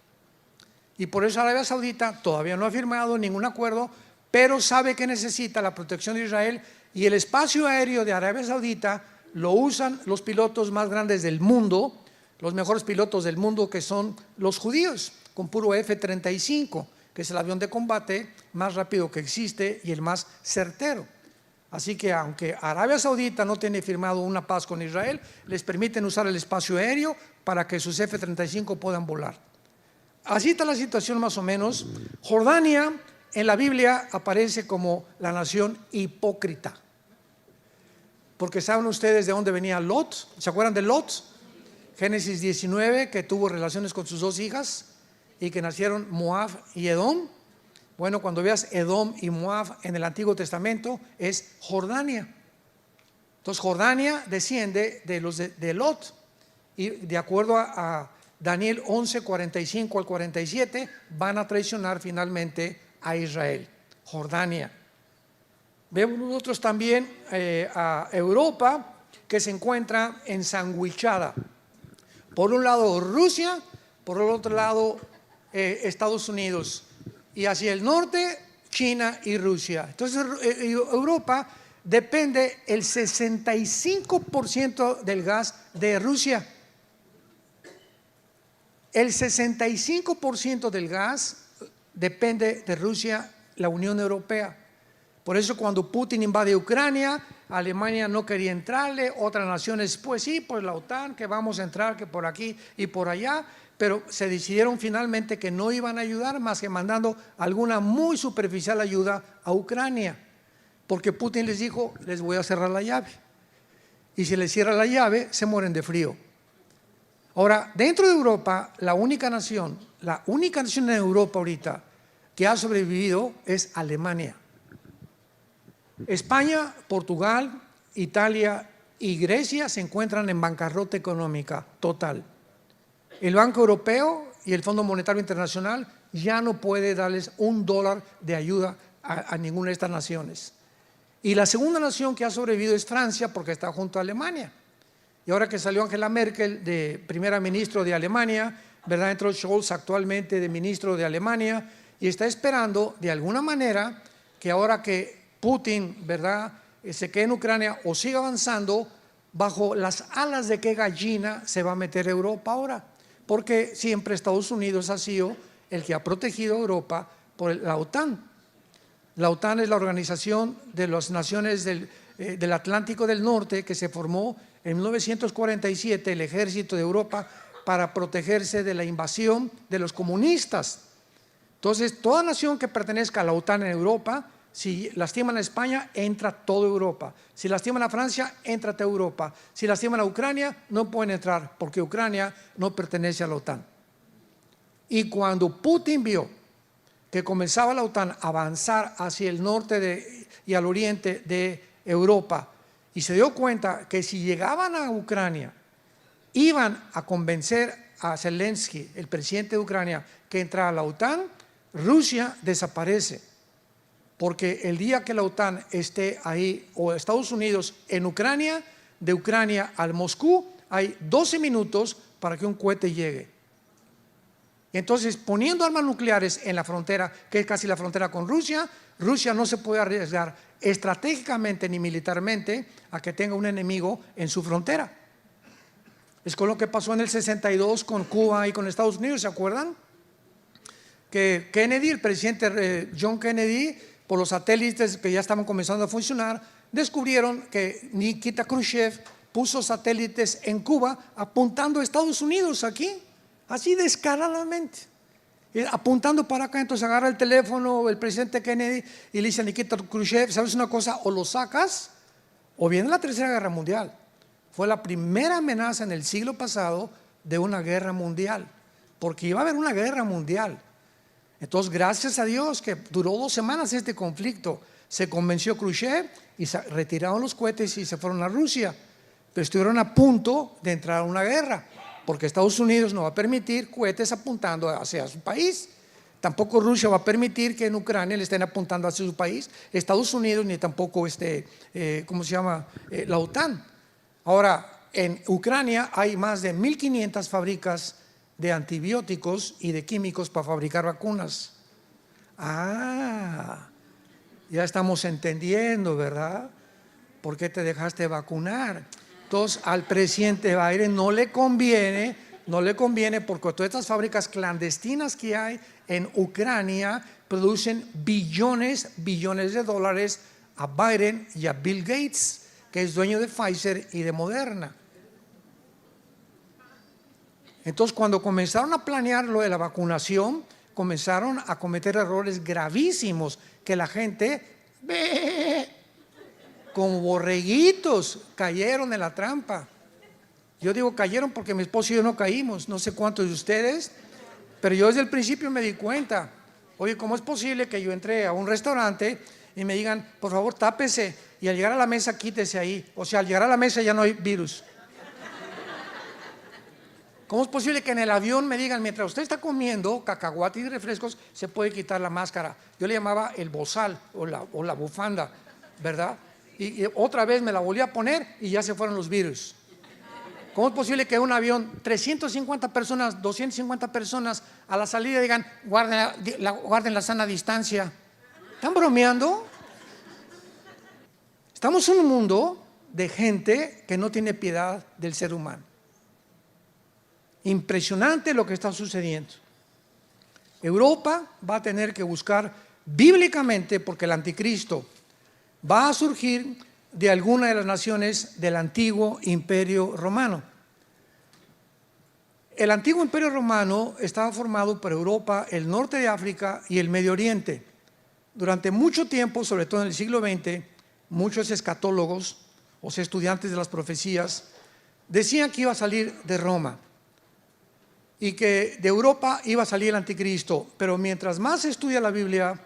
Y por eso Arabia Saudita todavía no ha firmado ningún acuerdo, pero sabe que necesita la protección de Israel, y el espacio aéreo de Arabia Saudita lo usan los pilotos más grandes del mundo, los mejores pilotos del mundo, que son los judíos, con puro F-35, que es el avión de combate más rápido que existe y el más certero. Así que aunque Arabia Saudita no tiene firmado una paz con Israel, les permiten usar el espacio aéreo para que sus F-35 puedan volar. Así está la situación más o menos. Jordania en la Biblia aparece como la nación hipócrita, porque ¿saben ustedes de dónde venía Lot? ¿Se acuerdan de Lot? Génesis 19, que tuvo relaciones con sus 2 hijas y que nacieron Moab y Edom. Bueno, cuando veas Edom y Moab en el Antiguo Testamento, es Jordania. Entonces Jordania desciende de los de Lot, y de acuerdo a Daniel 11, 45 al 47, van a traicionar finalmente a Israel. Jordania. Vemos nosotros también a Europa, que se encuentra ensanguichada. Por un lado Rusia, por el otro lado Estados Unidos, y hacia el norte China y Rusia. Entonces Europa depende el 65% del gas de Rusia. El 65% del gas depende de Rusia, la Unión Europea. Por eso cuando Putin invade Ucrania, Alemania no quería entrarle, otras naciones, pues sí, pues la OTAN, que vamos a entrar, que por aquí y por allá, pero se decidieron finalmente que no iban a ayudar más que mandando alguna muy superficial ayuda a Ucrania, porque Putin les dijo: les voy a cerrar la llave, y si les cierra la llave se mueren de frío. Ahora, dentro de Europa, la única nación en Europa ahorita que ha sobrevivido es Alemania. España, Portugal, Italia y Grecia se encuentran en bancarrota económica total. El Banco Europeo y el Fondo Monetario Internacional ya no puede darles $1 de ayuda a ninguna de estas naciones. Y la segunda nación que ha sobrevivido es Francia, porque está junto a Alemania. Y ahora que salió Angela Merkel de primera ministra de Alemania, ¿verdad?, entró Scholz actualmente de ministro de Alemania, y está esperando de alguna manera que ahora que Putin, ¿verdad?, se quede en Ucrania o siga avanzando, bajo las alas de qué gallina se va a meter Europa ahora, porque siempre Estados Unidos ha sido el que ha protegido a Europa por la OTAN. La OTAN es la organización de las naciones del Atlántico del Norte, que se formó en 1947, el ejército de Europa, para protegerse de la invasión de los comunistas. Entonces, toda nación que pertenezca a la OTAN en Europa, si lastiman a España, entra toda Europa. Si lastiman a Francia, entra toda Europa. Si lastiman a Ucrania, no pueden entrar, porque Ucrania no pertenece a la OTAN. Y cuando Putin vio que comenzaba la OTAN a avanzar hacia el norte y al oriente de Europa, y se dio cuenta que si llegaban a Ucrania, iban a convencer a Zelensky, el presidente de Ucrania, que entrara a la OTAN, Rusia desaparece. Porque el día que la OTAN esté ahí, o Estados Unidos en Ucrania, de Ucrania al Moscú, hay 12 minutos para que un cohete llegue. Entonces, poniendo armas nucleares en la frontera, que es casi la frontera con Rusia, Rusia no se puede arriesgar estratégicamente ni militarmente a que tenga un enemigo en su frontera. Es con lo que pasó en el 62 con Cuba y con Estados Unidos, ¿se acuerdan? Que Kennedy, el presidente John Kennedy, por los satélites que ya estaban comenzando a funcionar, descubrieron que Nikita Khrushchev puso satélites en Cuba apuntando a Estados Unidos aquí, así descaradamente, apuntando para acá. Entonces agarra el teléfono el presidente Kennedy y le dice a Nikita Khrushchev: ¿sabes una cosa? O lo sacas o viene la Tercera Guerra Mundial. Fue la primera amenaza en el siglo pasado de una guerra mundial, porque iba a haber una guerra mundial. Entonces, gracias a Dios que duró 2 semanas este conflicto, se convenció Khrushchev y retiraron los cohetes y se fueron a Rusia. Pero estuvieron a punto de entrar a una guerra, porque Estados Unidos no va a permitir cohetes apuntando hacia su país. Tampoco Rusia va a permitir que en Ucrania le estén apuntando hacia su país, Estados Unidos, ni tampoco la OTAN. Ahora, en Ucrania hay más de 1.500 fábricas de antibióticos y de químicos para fabricar vacunas. Ya estamos entendiendo, ¿verdad? ¿Por qué te dejaste vacunar? Entonces, al presidente Biden no le conviene, porque todas estas fábricas clandestinas que hay en Ucrania producen billones de dólares a Biden y a Bill Gates, que es dueño de Pfizer y de Moderna. Entonces, cuando comenzaron a planear lo de la vacunación, comenzaron a cometer errores gravísimos que la gente, como borreguitos, cayeron en la trampa. Yo digo cayeron porque mi esposo y yo no caímos, no sé cuántos de ustedes, pero yo desde el principio me di cuenta. Oye, ¿cómo es posible que yo entré a un restaurante y me digan: por favor, tápese, y al llegar a la mesa quítese ahí? O sea, al llegar a la mesa ya no hay virus. ¿Cómo es posible que en el avión me digan: mientras usted está comiendo cacahuate y refrescos, se puede quitar la máscara? Yo le llamaba el bozal o la bufanda, ¿verdad? Y otra vez me la volví a poner y ya se fueron los virus. ¿Cómo es posible que un avión, 350 personas, 250 personas, a la salida digan: guarden la sana distancia? ¿Están bromeando? Estamos en un mundo de gente que no tiene piedad del ser humano. Impresionante lo que está sucediendo. Europa va a tener que buscar bíblicamente, porque el anticristo va a surgir de alguna de las naciones del antiguo imperio romano. El antiguo imperio romano estaba formado por Europa, el norte de África y el Medio Oriente. Durante mucho tiempo, sobre todo en el siglo XX, muchos escatólogos, o sea, estudiantes de las profecías, decían que iba a salir de Roma y que de Europa iba a salir el anticristo. Pero mientras más se estudia la Biblia,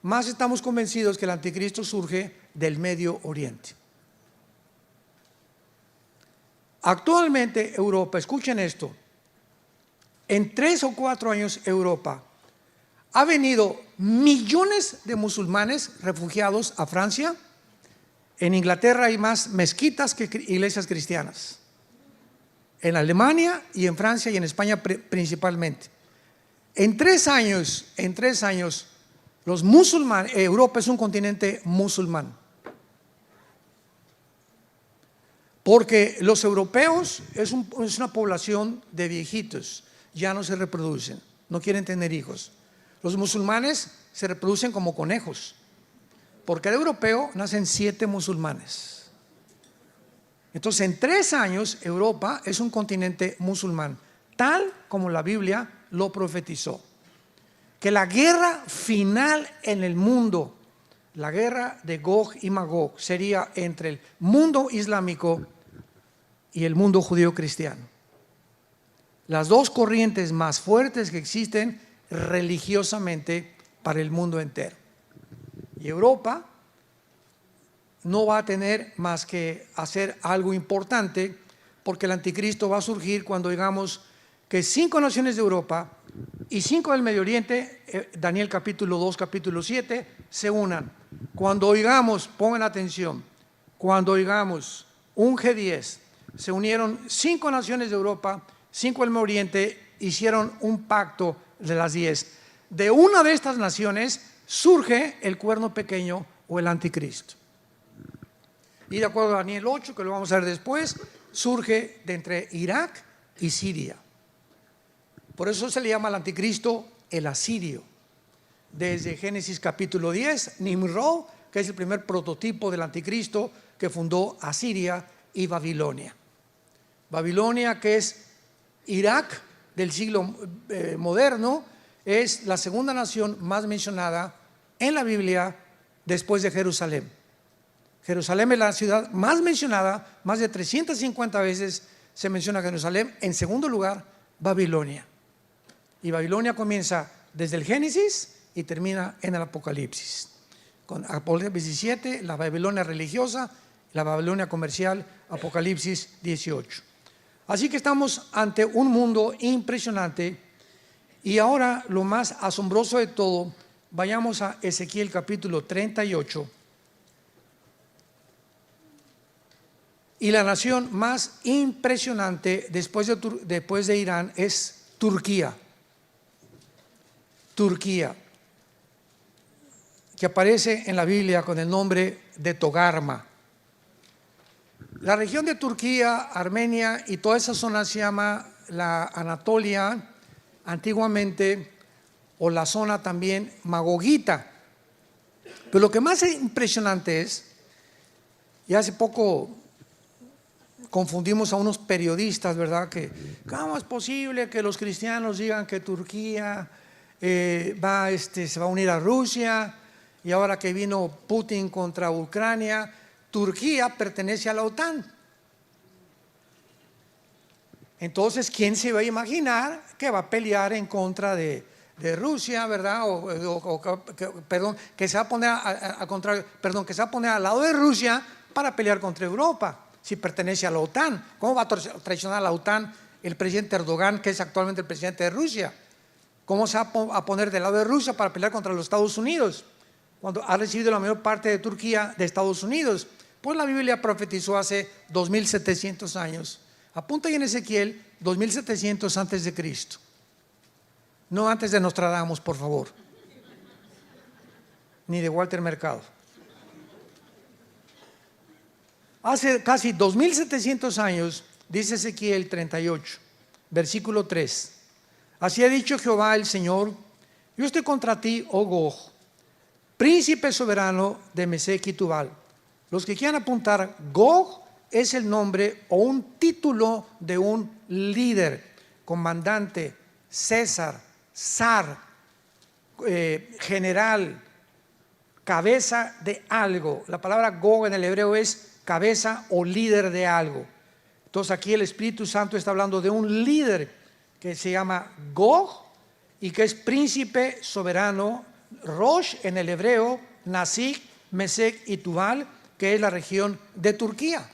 más estamos convencidos que el anticristo surge del Medio Oriente. Actualmente Europa, escuchen esto, en 3 o 4 años Europa ha venido millones de musulmanes refugiados a Francia. En Inglaterra hay más mezquitas que iglesias cristianas. En Alemania y en Francia y en España principalmente. En 3 años, los musulmanes, Europa es un continente musulmán. Porque los europeos es una población de viejitos, ya no se reproducen, no quieren tener hijos. Los musulmanes se reproducen como conejos. Por cada europeo nacen 7 musulmanes. Entonces, en 3 años, Europa es un continente musulmán, tal como la Biblia lo profetizó. Que la guerra final en el mundo, la guerra de Gog y Magog, sería entre el mundo islámico y el mundo judío-cristiano. Las 2 corrientes más fuertes que existen religiosamente para el mundo entero. Y Europa no va a tener más que hacer algo importante, porque el anticristo va a surgir cuando digamos que 5 naciones de Europa y 5 del Medio Oriente, Daniel capítulo 2, capítulo 7, se unan. Cuando oigamos, pongan atención, cuando oigamos un G10, se unieron 5 naciones de Europa, 5 del Medio Oriente, hicieron un pacto de las 10. De una de estas naciones surge el cuerno pequeño o el anticristo. Y de acuerdo a Daniel 8, que lo vamos a ver después, surge de entre Irak y Siria. Por eso se le llama al anticristo el asirio. Desde Génesis capítulo 10, Nimrod, que es el primer prototipo del anticristo que fundó Asiria y Babilonia. Babilonia, que es Irak del siglo moderno, es la segunda nación más mencionada en la Biblia después de Jerusalén. Jerusalén es la ciudad más mencionada, más de 350 veces se menciona Jerusalén. En segundo lugar, Babilonia. Y Babilonia comienza desde el Génesis y termina en el Apocalipsis. Con Apocalipsis 17, la Babilonia religiosa, la Babilonia comercial, Apocalipsis 18. Así que estamos ante un mundo impresionante. Y ahora lo más asombroso de todo, vayamos a Ezequiel capítulo 38. Y la nación más impresionante después de Irán es Turquía. Turquía, que aparece en la Biblia con el nombre de Togarma. La región de Turquía, Armenia y toda esa zona se llama la Anatolia antiguamente, o la zona también Magogita. Pero lo que más impresionante es, y hace poco confundimos a unos periodistas, ¿verdad? Que ¿cómo es posible que los cristianos digan que Turquía se va a unir a Rusia? Y ahora que vino Putin contra Ucrania, Turquía pertenece a la OTAN. Entonces, ¿quién se va a imaginar que va a pelear en contra de Rusia, ¿verdad? Que se va a poner que se va a poner al lado de Rusia para pelear contra Europa, si pertenece a la OTAN. ¿Cómo va a traicionar a la OTAN el presidente Erdogan, que es actualmente el presidente de Rusia? ¿Cómo se va a poner del lado de Rusia para pelear contra los Estados Unidos, cuando ha recibido la mayor parte de Turquía de Estados Unidos? Pues la Biblia profetizó hace 2700 años. Apunta ahí en Ezequiel, 2700 antes de Cristo. No antes de Nostradamus, por favor. Ni de Walter Mercado. Hace casi 2700 años, dice Ezequiel 38, versículo 3. Así ha dicho Jehová el Señor: yo estoy contra ti, oh Gog, príncipe soberano de Mesec y Tubal. Los que quieran apuntar, Gog es el nombre o un título de un líder, comandante, César, zar, general, cabeza de algo. La palabra Gog en el hebreo es cabeza o líder de algo. Entonces aquí el Espíritu Santo está hablando de un líder que se llama Gog y que es príncipe soberano, Rosh en el hebreo, Nasig, Mesec y Tubal, que es la región de Turquía.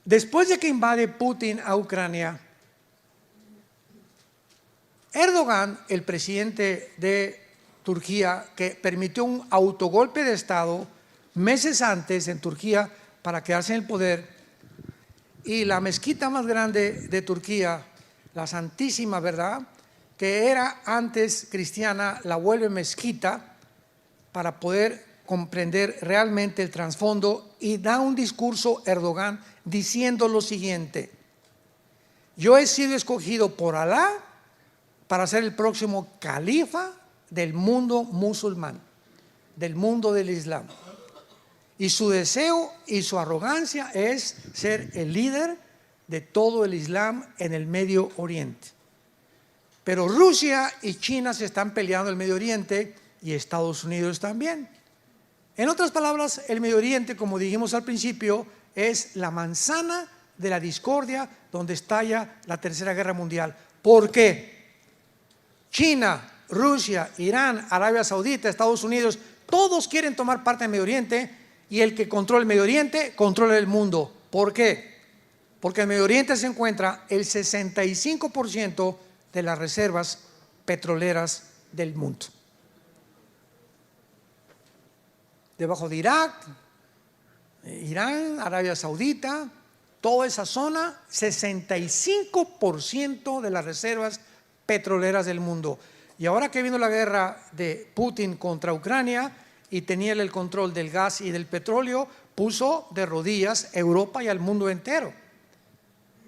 Después de que invade Putin a Ucrania, Erdogan, el presidente de Turquía, que permitió un autogolpe de Estado meses antes en Turquía para quedarse en el poder, y la mezquita más grande de Turquía, la Santísima, ¿verdad?, que era antes cristiana, la vuelve mezquita para poder comprender realmente el trasfondo, y da un discurso Erdogan diciendo lo siguiente: yo he sido escogido por Alá para ser el próximo califa del mundo musulmán, del mundo del Islam, y su deseo y su arrogancia es ser el líder de todo el Islam en el Medio Oriente. Pero Rusia y China se están peleando en el Medio Oriente, y Estados Unidos también. En otras palabras, el Medio Oriente, como dijimos al principio, es la manzana de la discordia donde estalla la Tercera Guerra Mundial. ¿Por qué? China, Rusia, Irán, Arabia Saudita, Estados Unidos, todos quieren tomar parte del Medio Oriente, y el que controla el Medio Oriente controla el mundo. ¿Por qué? Porque en el Medio Oriente se encuentra el 65% de las reservas petroleras del mundo. Debajo de Irak, Irán, Arabia Saudita, toda esa zona, 65% de las reservas petroleras del mundo. Y ahora que vino la guerra de Putin contra Ucrania y tenía el control del gas y del petróleo, puso de rodillas a Europa y al mundo entero.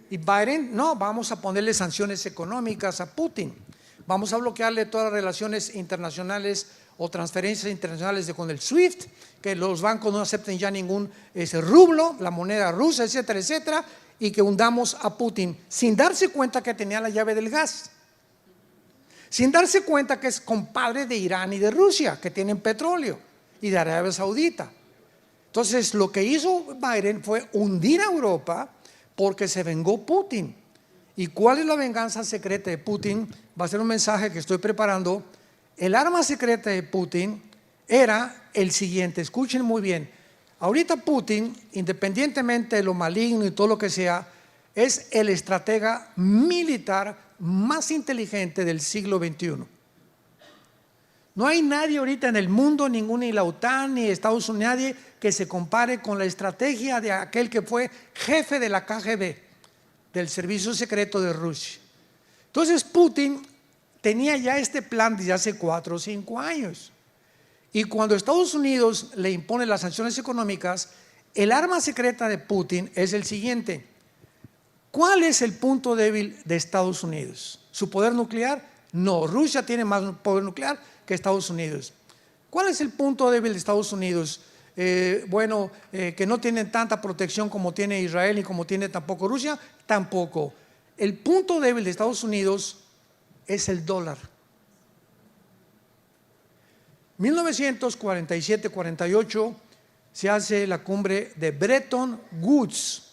Y Biden, no, vamos a ponerle sanciones económicas a Putin, vamos a bloquearle todas las relaciones internacionales o transferencias internacionales con el SWIFT, que los bancos no acepten ya ningún rublo, la moneda rusa, etcétera, etcétera, y que hundamos a Putin sin darse cuenta que tenía la llave del gas, sin darse cuenta que es compadre de Irán y de Rusia, que tienen petróleo, y de Arabia Saudita. Entonces lo que hizo Biden fue hundir a Europa porque se vengó Putin. ¿Y cuál es la venganza secreta de Putin? Va a ser un mensaje que estoy preparando. El arma secreta de Putin era el siguiente, escuchen muy bien. Ahorita Putin, independientemente de lo maligno y todo lo que sea, es el estratega militar más inteligente del siglo XXI. No hay nadie ahorita en el mundo, ni la OTAN, ni Estados Unidos, nadie que se compare con la estrategia de aquel que fue jefe de la KGB, del servicio secreto de Rusia. Entonces Putin tenía ya este plan desde hace 4 o 5 años. Y cuando Estados Unidos le impone las sanciones económicas, el arma secreta de Putin es el siguiente. ¿Cuál es el punto débil de Estados Unidos? ¿Su poder nuclear? No, Rusia tiene más poder nuclear que Estados Unidos. ¿Cuál es el punto débil de Estados Unidos? Que no tienen tanta protección como tiene Israel y como tiene tampoco Rusia, tampoco. El punto débil de Estados Unidos es el dólar. 1947-48 se hace la cumbre de Bretton Woods,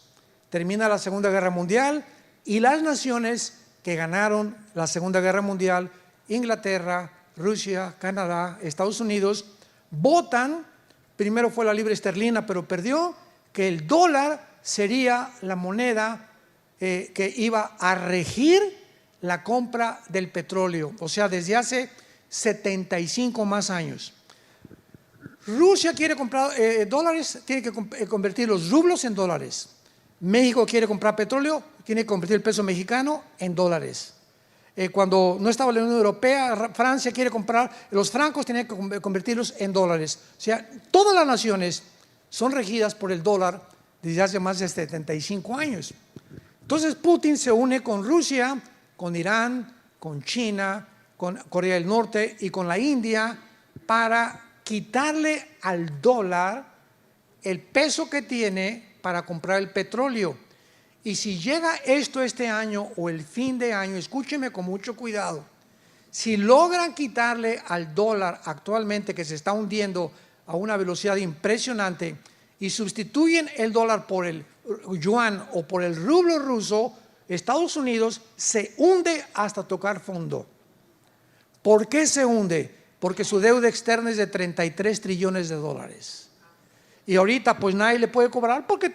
termina la Segunda Guerra Mundial y las naciones que ganaron la Segunda Guerra Mundial, Inglaterra, Rusia, Canadá, Estados Unidos, votan, primero fue la libra esterlina pero perdió, que el dólar sería la moneda que iba a regir la compra del petróleo, o sea, desde hace 75 más años. Rusia quiere comprar dólares, tiene que convertir los rublos en dólares. México quiere comprar petróleo, tiene que convertir el peso mexicano en dólares. Cuando no estaba la Unión Europea, Francia quiere comprar los francos, tiene que convertirlos en dólares. O sea, todas las naciones son regidas por el dólar desde hace más de 75 años. Entonces Putin se une con Rusia, con Irán, con China, con Corea del Norte y con la India para quitarle al dólar el peso que tiene para comprar el petróleo. Y si llega esto este año o el fin de año, escúcheme con mucho cuidado, si logran quitarle al dólar actualmente que se está hundiendo a una velocidad impresionante y sustituyen el dólar por el yuan o por el rublo ruso, Estados Unidos se hunde hasta tocar fondo. ¿Por qué se hunde? Porque su deuda externa es de 33 trillones de dólares. Y ahorita pues nadie le puede cobrar porque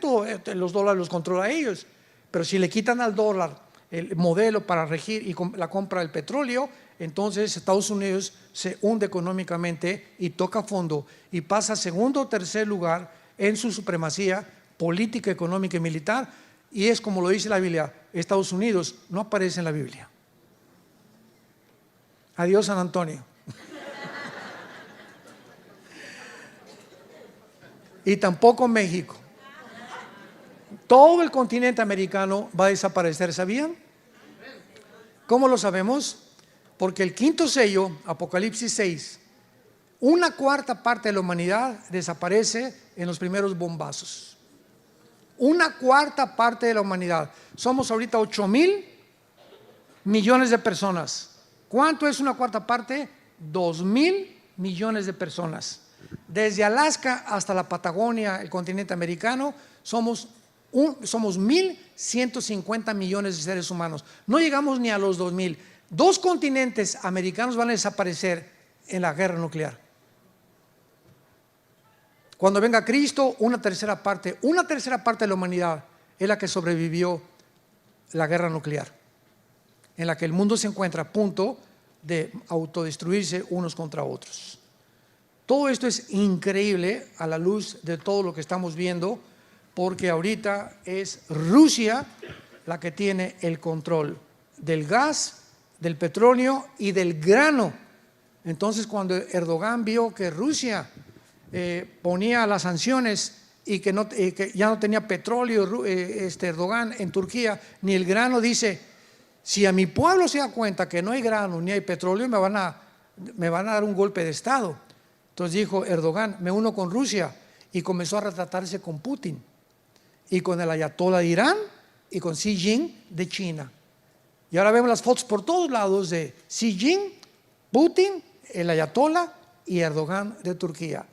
los dólares los controla ellos. Pero si le quitan al dólar el modelo para regir y la compra del petróleo, entonces Estados Unidos se hunde económicamente y toca fondo y pasa a segundo o tercer lugar en su supremacía política, económica y militar. Y es como lo dice la Biblia, Estados Unidos no aparece en la Biblia. Adiós, San Antonio. Y tampoco México. Todo el continente americano va a desaparecer, ¿sabían? ¿Cómo lo sabemos? Porque el quinto sello, Apocalipsis 6, 1/4 parte de la humanidad desaparece en los primeros bombazos. 1/4 parte de la humanidad. Somos ahorita 8,000 millones de personas. ¿Cuánto es 1/4 parte? 2,000 millones de personas. Desde Alaska hasta la Patagonia, el continente americano, somos 1,150 millones de seres humanos. No llegamos ni a los 2,000. 2 continentes americanos van a desaparecer en la guerra nuclear. Cuando venga Cristo, una tercera parte de la humanidad es la que sobrevivió la guerra nuclear, en la que el mundo se encuentra a punto de autodestruirse unos contra otros. Todo esto es increíble a la luz de todo lo que estamos viendo, porque ahorita es Rusia la que tiene el control del gas, del petróleo y del grano. Entonces, cuando Erdogan vio que Rusia ponía las sanciones y que ya no tenía petróleo Erdogan en Turquía, ni el grano, dice: si a mi pueblo se da cuenta que no hay grano ni hay petróleo, me van a dar un golpe de Estado. Entonces dijo Erdogan: me uno con Rusia, y comenzó a retratarse con Putin y con el ayatollah de Irán y con Xi Jinping de China. Y ahora vemos las fotos por todos lados de Xi Jinping, Putin, el ayatollah y Erdogan de Turquía.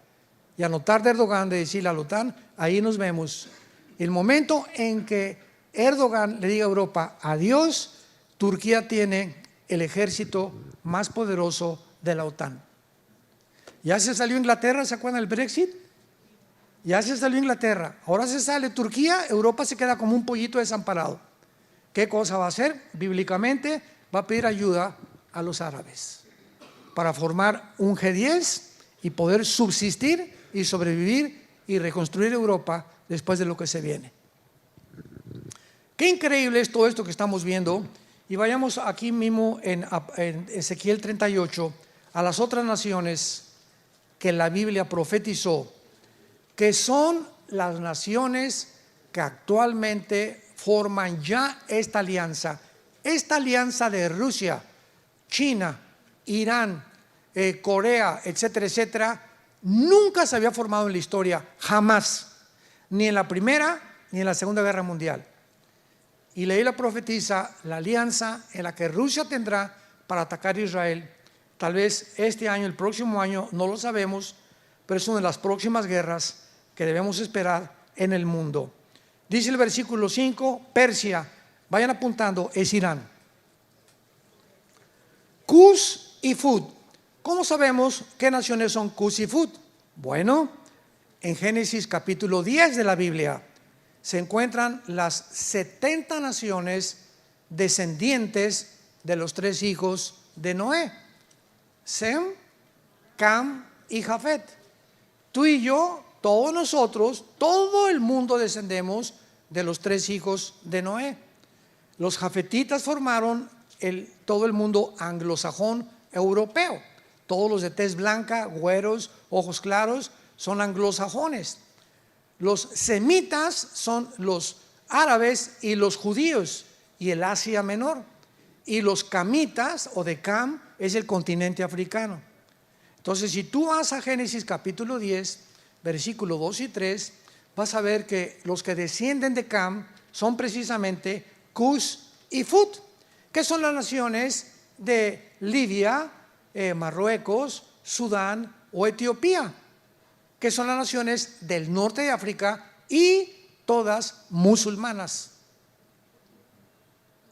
Y a notar de Erdogan de decirle a la OTAN: ahí nos vemos. El momento en que Erdogan le diga a Europa adiós, Turquía tiene el ejército más poderoso de la OTAN. Ya se salió Inglaterra, ¿se acuerdan del Brexit? Ya se salió Inglaterra, ahora se sale Turquía, Europa se queda como un pollito desamparado. ¿Qué cosa va a hacer? Bíblicamente va a pedir ayuda a los árabes para formar un G10 y poder subsistir y sobrevivir y reconstruir Europa después de lo que se viene. Qué increíble es todo esto que estamos viendo. Y vayamos aquí mismo en Ezequiel 38 a las otras naciones que la Biblia profetizó, que son las naciones que actualmente forman ya esta alianza de Rusia, China, Irán, Corea, etcétera, etcétera. Nunca se había formado en la historia, jamás, ni en la Primera ni en la Segunda Guerra Mundial. Y la Biblia profetiza la alianza en la que Rusia tendrá para atacar a Israel. Tal vez este año, el próximo año, no lo sabemos, pero es una de las próximas guerras que debemos esperar en el mundo. Dice el versículo 5, Persia, vayan apuntando, es Irán. Cus y Fut. ¿Cómo sabemos qué naciones son Cus y Fut? Bueno, en Génesis capítulo 10 de la Biblia se encuentran las 70 naciones descendientes de los 3 hijos de Noé: Sem, Cam y Jafet. Tú y yo, todos nosotros, todo el mundo descendemos de los 3 hijos de Noé. Los jafetitas formaron todo el mundo anglosajón europeo. Todos los de tez blanca, güeros, ojos claros, son anglosajones. Los semitas son los árabes y los judíos y el Asia Menor. Y los camitas o de Cam es el continente africano. Entonces, si tú vas a Génesis capítulo 10, versículo 2 y 3, vas a ver que los que descienden de Cam son precisamente Cus y Fut, que son las naciones de Libia, Marruecos, Sudán o Etiopía, que son las naciones del norte de África y todas musulmanas.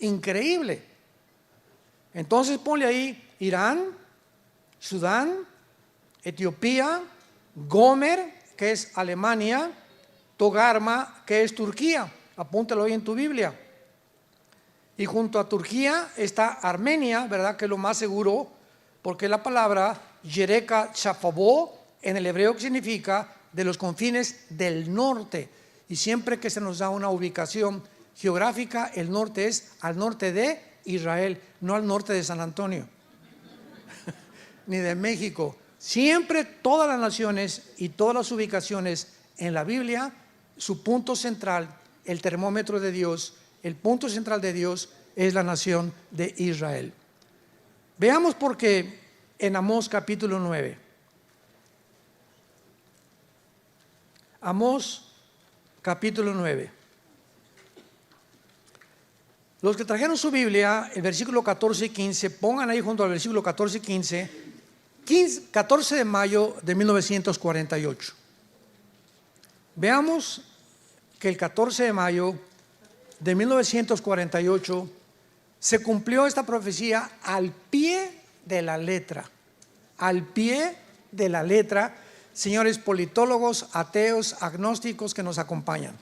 Increíble. Entonces ponle ahí Irán, Sudán, Etiopía, Gomer, que es Alemania, Togarma, que es Turquía. Apúntalo ahí en tu Biblia. Y junto a Turquía está Armenia, ¿verdad? Que es lo más seguro, porque la palabra Yereka Chafabó en el hebreo, que significa de los confines del norte. Y siempre que se nos da una ubicación geográfica, el norte es al norte de Israel, no al norte de San Antonio ni de México. Siempre todas las naciones y todas las ubicaciones en la Biblia, su punto central, el termómetro de Dios, el punto central de Dios es la nación de Israel. Veamos por qué en Amós capítulo 9. Amós capítulo 9. Los que trajeron su Biblia, el versículo 14 y 15, pongan ahí junto al versículo 14 y 15, 14 de mayo de 1948. Veamos que el 14 de mayo de 1948 se cumplió esta profecía al pie de la letra. Al pie de la letra, señores politólogos, ateos, agnósticos que nos acompañan.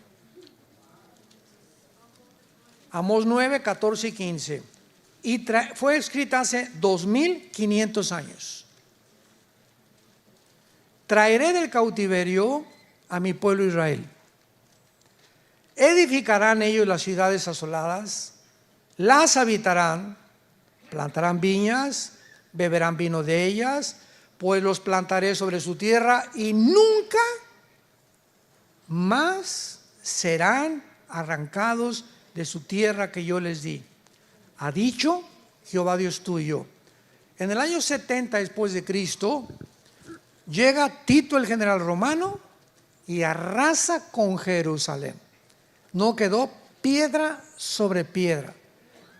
Amós 9, 14 y 15. Y fue escrita hace 2500 años. Traeré del cautiverio a mi pueblo Israel. edificarán ellos las ciudades asoladas, las habitarán, plantarán viñas, beberán vino de ellas, pues los plantaré sobre su tierra y nunca más serán arrancados de su tierra que yo les di. Ha dicho Jehová Dios tuyo. En el año 70 después de Cristo, llega Tito el general romano y arrasa con Jerusalén. No quedó piedra sobre piedra.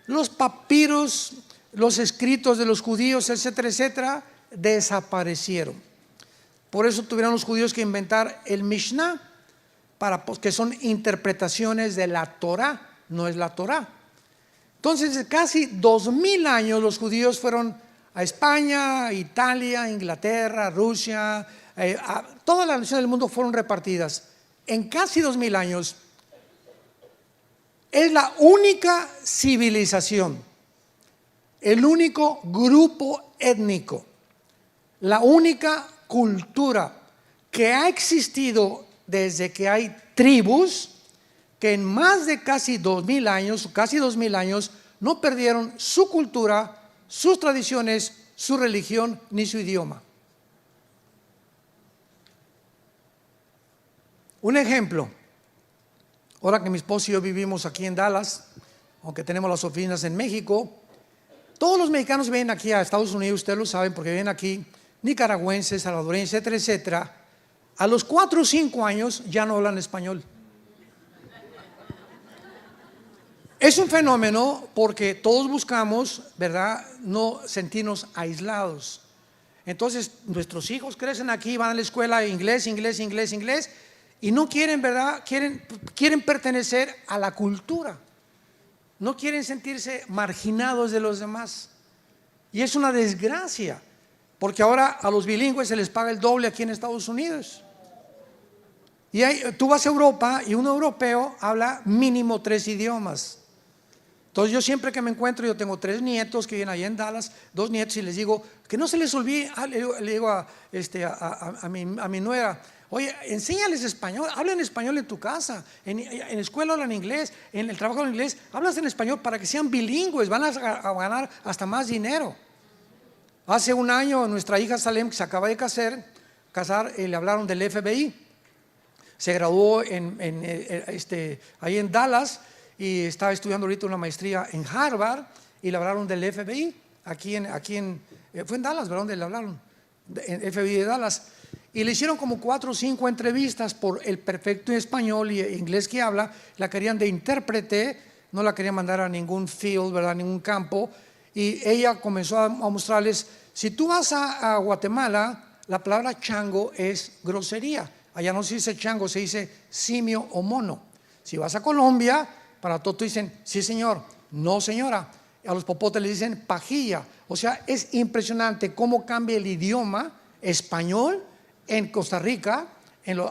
Los papiros, los escritos de los judíos, etcétera, etcétera, desaparecieron. Por eso tuvieron los judíos que inventar el Mishnah, que son interpretaciones de la Torah, no es la Torah. Entonces, casi 2000 años los judíos fueron a España, Italia, Inglaterra, Rusia, todas las naciones del mundo fueron repartidas. En casi 2000 años es la única civilización, el único grupo étnico, la única cultura que ha existido desde que hay tribus, que en más de casi 2000 años, no perdieron su cultura, sus tradiciones, su religión, ni su idioma. Un ejemplo, ahora que mi esposo y yo vivimos aquí en Dallas, aunque tenemos las oficinas en México, todos los mexicanos vienen aquí a Estados Unidos, ustedes lo saben porque vienen aquí, nicaragüenses, salvadoreños, etcétera, etcétera. A los 4 o 5 años ya no hablan español. Es un fenómeno porque todos buscamos, ¿verdad?, no sentirnos aislados. Entonces nuestros hijos crecen aquí, van a la escuela inglés, y no quieren, ¿verdad?, quieren pertenecer a la cultura. No quieren sentirse marginados de los demás. Y es una desgracia, porque ahora a los bilingües se les paga el doble aquí en Estados Unidos. Y tú vas a Europa y un europeo habla mínimo 3 idiomas. Entonces yo siempre que me encuentro, yo tengo 3 nietos que viven allá en Dallas, 2 nietos, y les digo que no se les olvide, le digo a mi nuera, oye, enséñales español, hablen español en tu casa, en la escuela hablan inglés, en el trabajo hablan inglés, hablas en español para que sean bilingües, van a ganar hasta más dinero. Hace un año nuestra hija Salem, que se acaba de casar, le hablaron del FBI, se graduó ahí en Dallas y estaba estudiando ahorita una maestría en Harvard y le hablaron del FBI, fue en Dallas, ¿verdad? ¿Dónde le hablaron? En FBI de Dallas. Y le hicieron como 4 o 5 entrevistas por el perfecto español y inglés que habla. La querían de intérprete, no la querían mandar a ningún field, ¿verdad?, ningún campo. Y ella comenzó a mostrarles, si tú vas a Guatemala, la palabra chango es grosería. Allá no se dice chango, se dice simio o mono. Si vas a Colombia, para todo dicen, sí señor, no señora. A los popotes les dicen pajilla. O sea, es impresionante cómo cambia el idioma español en Costa Rica,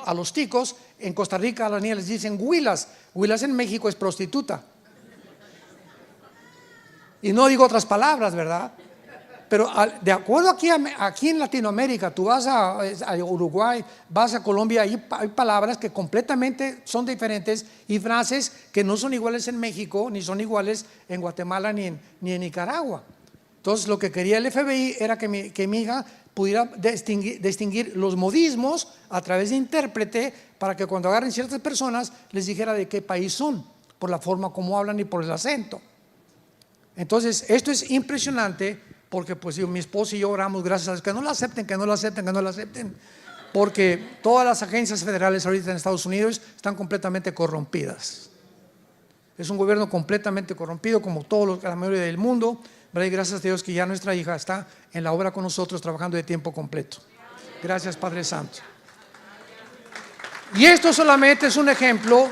a los ticos. En Costa Rica a las niñas les dicen huilas. Huilas en México es prostituta. Y no digo otras palabras, ¿verdad? Pero de acuerdo aquí en Latinoamérica, tú vas a Uruguay, vas a Colombia, hay palabras que completamente son diferentes y frases que no son iguales en México, ni son iguales en Guatemala, ni en Nicaragua. Entonces lo que quería el FBI era que mi hija pudiera distinguir los modismos a través de intérprete, para que cuando agarren ciertas personas les dijera de qué país son, por la forma como hablan y por el acento. Entonces esto es impresionante, porque pues mi esposo y yo oramos, gracias a Dios, que no la acepten, porque todas las agencias federales ahorita en Estados Unidos están completamente corrompidas. Es un gobierno completamente corrompido, como la mayoría del mundo, ¿verdad? Y gracias a Dios que ya nuestra hija está en la obra con nosotros, trabajando de tiempo completo. Gracias, Padre Santo. Y esto solamente es un ejemplo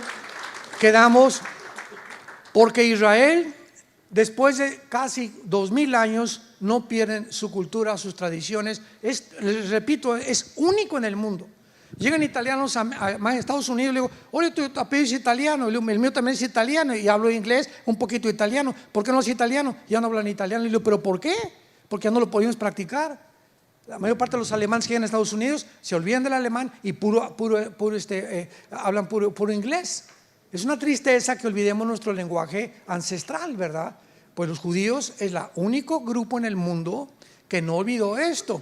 que damos, porque Israel, después de casi 2000 años, no pierden su cultura, sus tradiciones. Les repito, es único en el mundo. Llegan italianos a Estados Unidos, le digo, oye, tu apellido es italiano, el mío también es italiano, y hablo inglés, un poquito italiano. ¿Por qué no es italiano? Ya no hablan italiano. Le digo, ¿pero por qué? Porque ya no lo podemos practicar. La mayor parte de los alemanes que llegan a Estados Unidos se olvidan del alemán y hablan puro inglés. Es una tristeza que olvidemos nuestro lenguaje ancestral, ¿verdad? Pues los judíos es el único grupo en el mundo que no olvidó esto.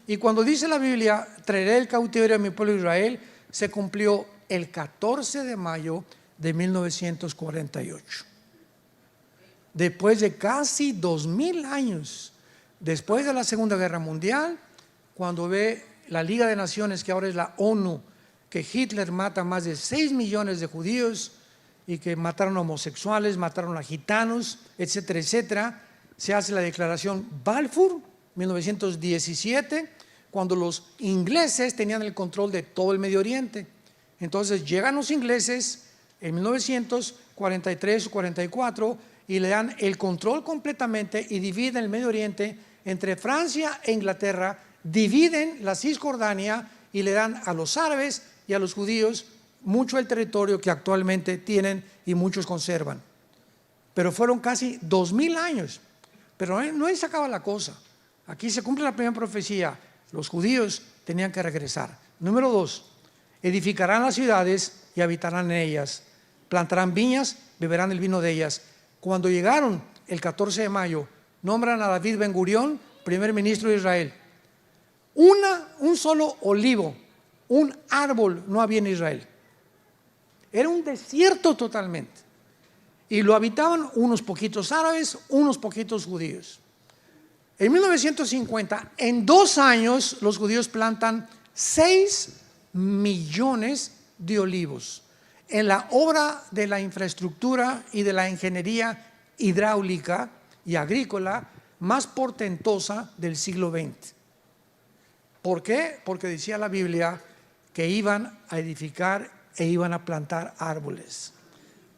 Y cuando dice la Biblia, traeré el cautiverio a mi pueblo Israel, se cumplió el 14 de mayo de 1948. Después de casi 2000 años, después de la Segunda Guerra Mundial, cuando ve la Liga de Naciones, que ahora es la ONU, que Hitler mata más de 6 millones de judíos y que mataron a homosexuales, mataron a gitanos, etcétera, etcétera, se hace la declaración Balfour, 1917, cuando los ingleses tenían el control de todo el Medio Oriente. Entonces llegan los ingleses en 1943 o 44 y le dan el control completamente y dividen el Medio Oriente entre Francia e Inglaterra, dividen la Cisjordania y le dan a los árabes y a los judíos mucho el territorio que actualmente tienen y muchos conservan. Pero fueron casi 2000 años. Pero no ahí se acaba la cosa. Aquí se cumple la primera profecía. Los judíos tenían que regresar. Número 2, edificarán las ciudades y habitarán en ellas. Plantarán viñas, beberán el vino de ellas. Cuando llegaron el 14 de mayo, nombran a David Ben Gurión primer ministro de Israel. Un solo olivo, un árbol no había en Israel. Era un desierto totalmente. Y lo habitaban unos poquitos árabes, unos poquitos judíos. En 1950, en 2 años, los judíos plantan 6 millones de olivos en la obra de la infraestructura y de la ingeniería hidráulica y agrícola más portentosa del siglo XX. ¿Por qué? Porque decía la Biblia que iban a edificar e iban a plantar árboles.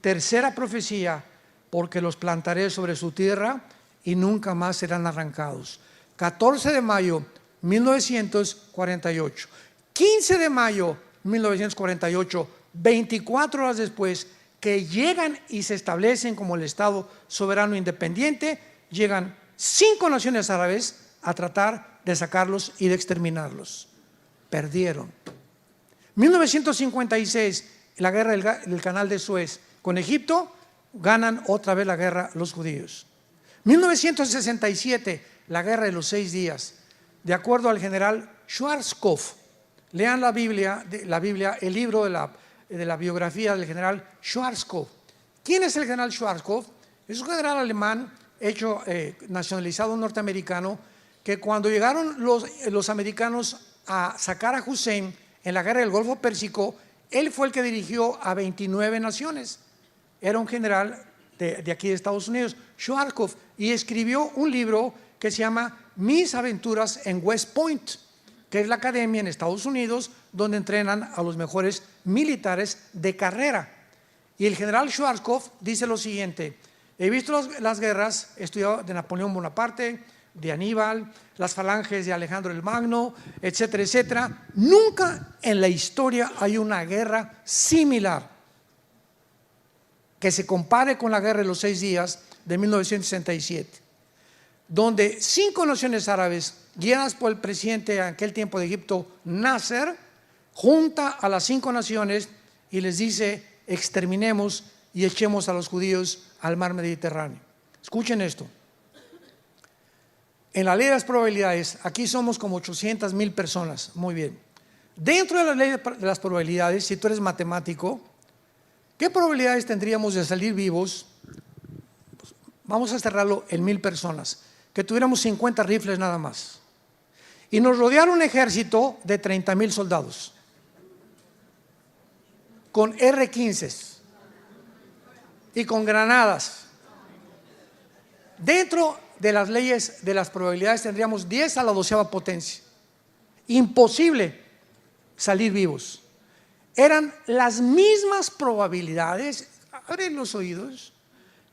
Tercera profecía, porque los plantaré sobre su tierra y nunca más serán arrancados. 14 de mayo 1948. 15 de mayo 1948, 24 horas después, que llegan y se establecen como el Estado soberano independiente, llegan 5 naciones árabes a tratar de sacarlos y de exterminarlos. Perdieron. 1956, la guerra del Canal de Suez con Egipto, ganan otra vez la guerra los judíos. 1967, la guerra de los 6 días, de acuerdo al general Schwarzkopf. Lean la Biblia, el libro de la biografía del general Schwarzkopf. ¿Quién es el general Schwarzkopf? Es un general alemán nacionalizado norteamericano, que cuando llegaron los americanos a sacar a Hussein en la guerra del Golfo Pérsico, él fue el que dirigió a 29 naciones. Era un general de aquí de Estados Unidos, Schwarzkopf, y escribió un libro que se llama Mis aventuras en West Point, que es la academia en Estados Unidos donde entrenan a los mejores militares de carrera. Y el general Schwarzkopf dice lo siguiente: he visto las guerras, he estudiado de Napoleón Bonaparte, de Aníbal, las falanges de Alejandro el Magno, etcétera, etcétera. Nunca en la historia hay una guerra similar que se compare con la guerra de los 6 días de 1967, donde 5 naciones árabes, guiadas por el presidente de aquel tiempo de Egipto, Nasser, junta a las 5 naciones y les dice: exterminemos y echemos a los judíos al mar Mediterráneo. Escuchen esto. En la ley de las probabilidades, aquí somos como 800,000 personas. Muy bien. Dentro de la ley de las probabilidades, si tú eres matemático, ¿qué probabilidades tendríamos de salir vivos? Pues vamos a cerrarlo en 1000 personas, que tuviéramos 50 rifles nada más. Y nos rodeara un ejército de 30,000 soldados, con R-15 y con granadas. Dentro de las leyes de las probabilidades tendríamos 10 a la 12ª potencia. Imposible salir vivos. Eran las mismas probabilidades, abren los oídos,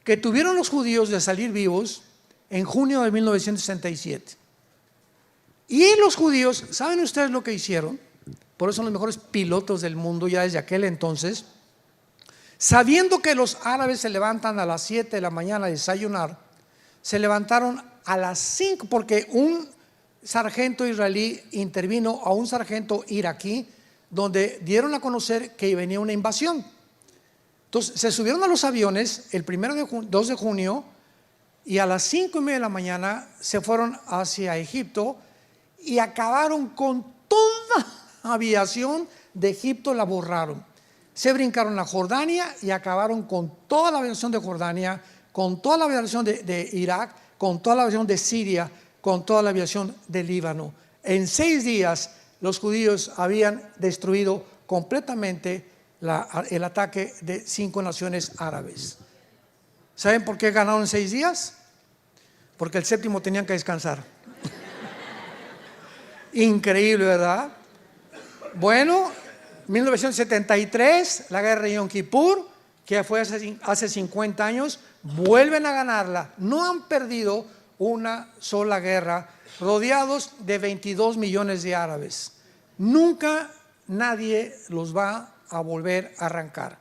que tuvieron los judíos de salir vivos en junio de 1967. Y los judíos, ¿saben ustedes lo que hicieron? Por eso son los mejores pilotos del mundo ya desde aquel entonces. Sabiendo que los árabes se levantan a las 7 de la mañana a desayunar, se levantaron a las 5 porque un sargento israelí intervino a un sargento iraquí, donde dieron a conocer que venía una invasión. Entonces se subieron a los aviones el 2 de junio y a las 5:30 de la mañana se fueron hacia Egipto y acabaron con toda la aviación de Egipto, la borraron. Se brincaron a Jordania y acabaron con toda la aviación de Jordania, con toda la aviación de Irak, con toda la aviación de Siria, con toda la aviación de Líbano. En 6 días los judíos habían destruido completamente el ataque de 5 naciones árabes. ¿Saben por qué ganaron en 6 días? Porque el 7º tenían que descansar. Increíble, ¿verdad? Bueno, 1973, la guerra de Yom Kippur, que fue hace 50 años, vuelven a ganarla. No han perdido una sola guerra, rodeados de 22 millones de árabes. Nunca nadie los va a volver a arrancar.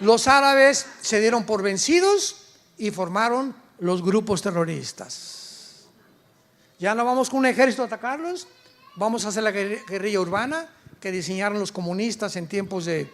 Los árabes se dieron por vencidos y formaron los grupos terroristas. Ya no vamos con un ejército a atacarlos, vamos a hacer la guerrilla urbana que diseñaron los comunistas en tiempos de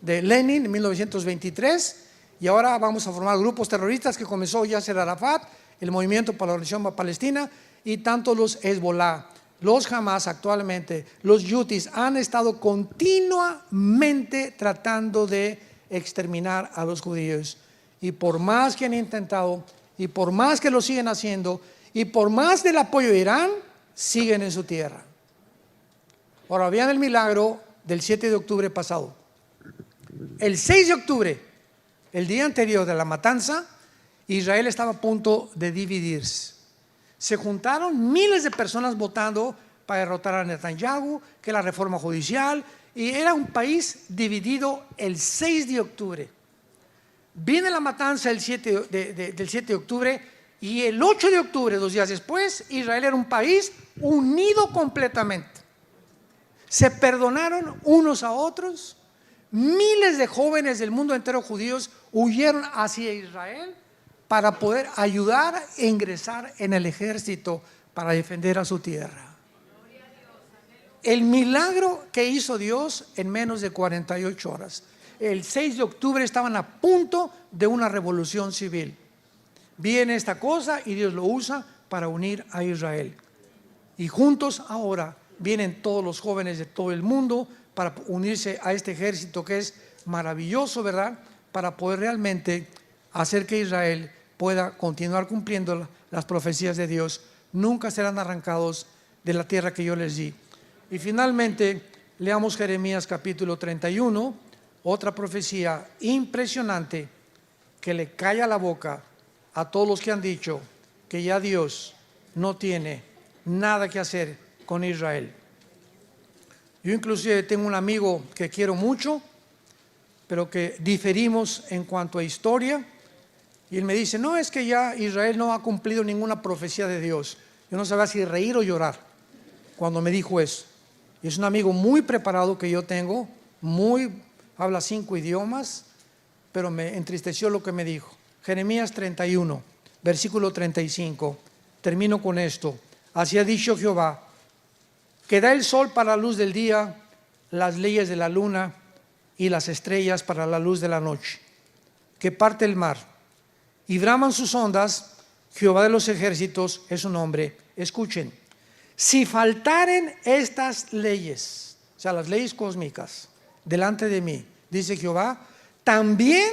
Lenin en 1923, y ahora vamos a formar grupos terroristas que comenzó Yasser Arafat, el Movimiento para la Liberación Palestina, y tanto los Hezbollah, los Hamas actualmente, los Houthis han estado continuamente tratando de exterminar a los judíos, y por más que han intentado, y por más que lo siguen haciendo, y por más del apoyo de Irán, siguen en su tierra. Ahora vean el milagro del 7 de octubre pasado. El 6 de octubre, el día anterior de la matanza, Israel estaba a punto de dividirse. Se juntaron miles de personas votando para derrotar a Netanyahu, que la reforma judicial, y era un país dividido el 6 de octubre. Viene la matanza del 7 de octubre y el 8 de octubre, 2 días después, Israel era un país unido completamente. Se perdonaron unos a otros. Miles de jóvenes del mundo entero judíos huyeron hacia Israel para poder ayudar a ingresar en el ejército para defender a su tierra. El milagro que hizo Dios en menos de 48 horas. El 6 de octubre estaban a punto de una revolución civil. Viene esta cosa y Dios lo usa para unir a Israel. Y juntos ahora vienen todos los jóvenes de todo el mundo para unirse a este ejército que es maravilloso, ¿verdad? Para poder realmente hacer que Israel pueda continuar cumpliendo las profecías de Dios. Nunca serán arrancados de la tierra que yo les di. Y finalmente, leamos Jeremías capítulo 31, otra profecía impresionante que le calla la boca a todos los que han dicho que ya Dios no tiene nada que hacer con Israel. Yo inclusive tengo un amigo que quiero mucho, pero que diferimos en cuanto a historia, y él me dice, no, es que ya Israel no ha cumplido ninguna profecía de Dios. Yo no sabía si reír o llorar cuando me dijo eso. Y es un amigo muy preparado que yo tengo, habla 5 idiomas, pero me entristeció lo que me dijo. Jeremías 31, versículo 35, termino con esto. Así ha dicho Jehová, que da el sol para la luz del día, las leyes de la luna y las estrellas para la luz de la noche, que parte el mar y braman sus ondas, Jehová de los ejércitos es su nombre. Escuchen, si faltaren estas leyes, o sea, las leyes cósmicas, delante de mí, dice Jehová, también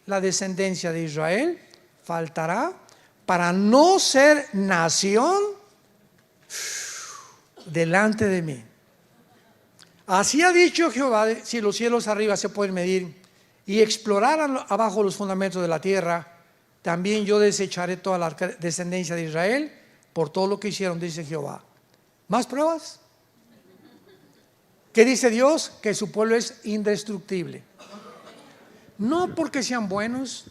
la descendencia de Israel faltará para no ser nación delante de mí. Así ha dicho Jehová, si los cielos arriba se pueden medir y exploraran abajo los fundamentos de la tierra, también yo desecharé toda la descendencia de Israel por todo lo que hicieron, dice Jehová. ¿Más pruebas? ¿Qué dice Dios? Que su pueblo es indestructible. No porque sean buenos,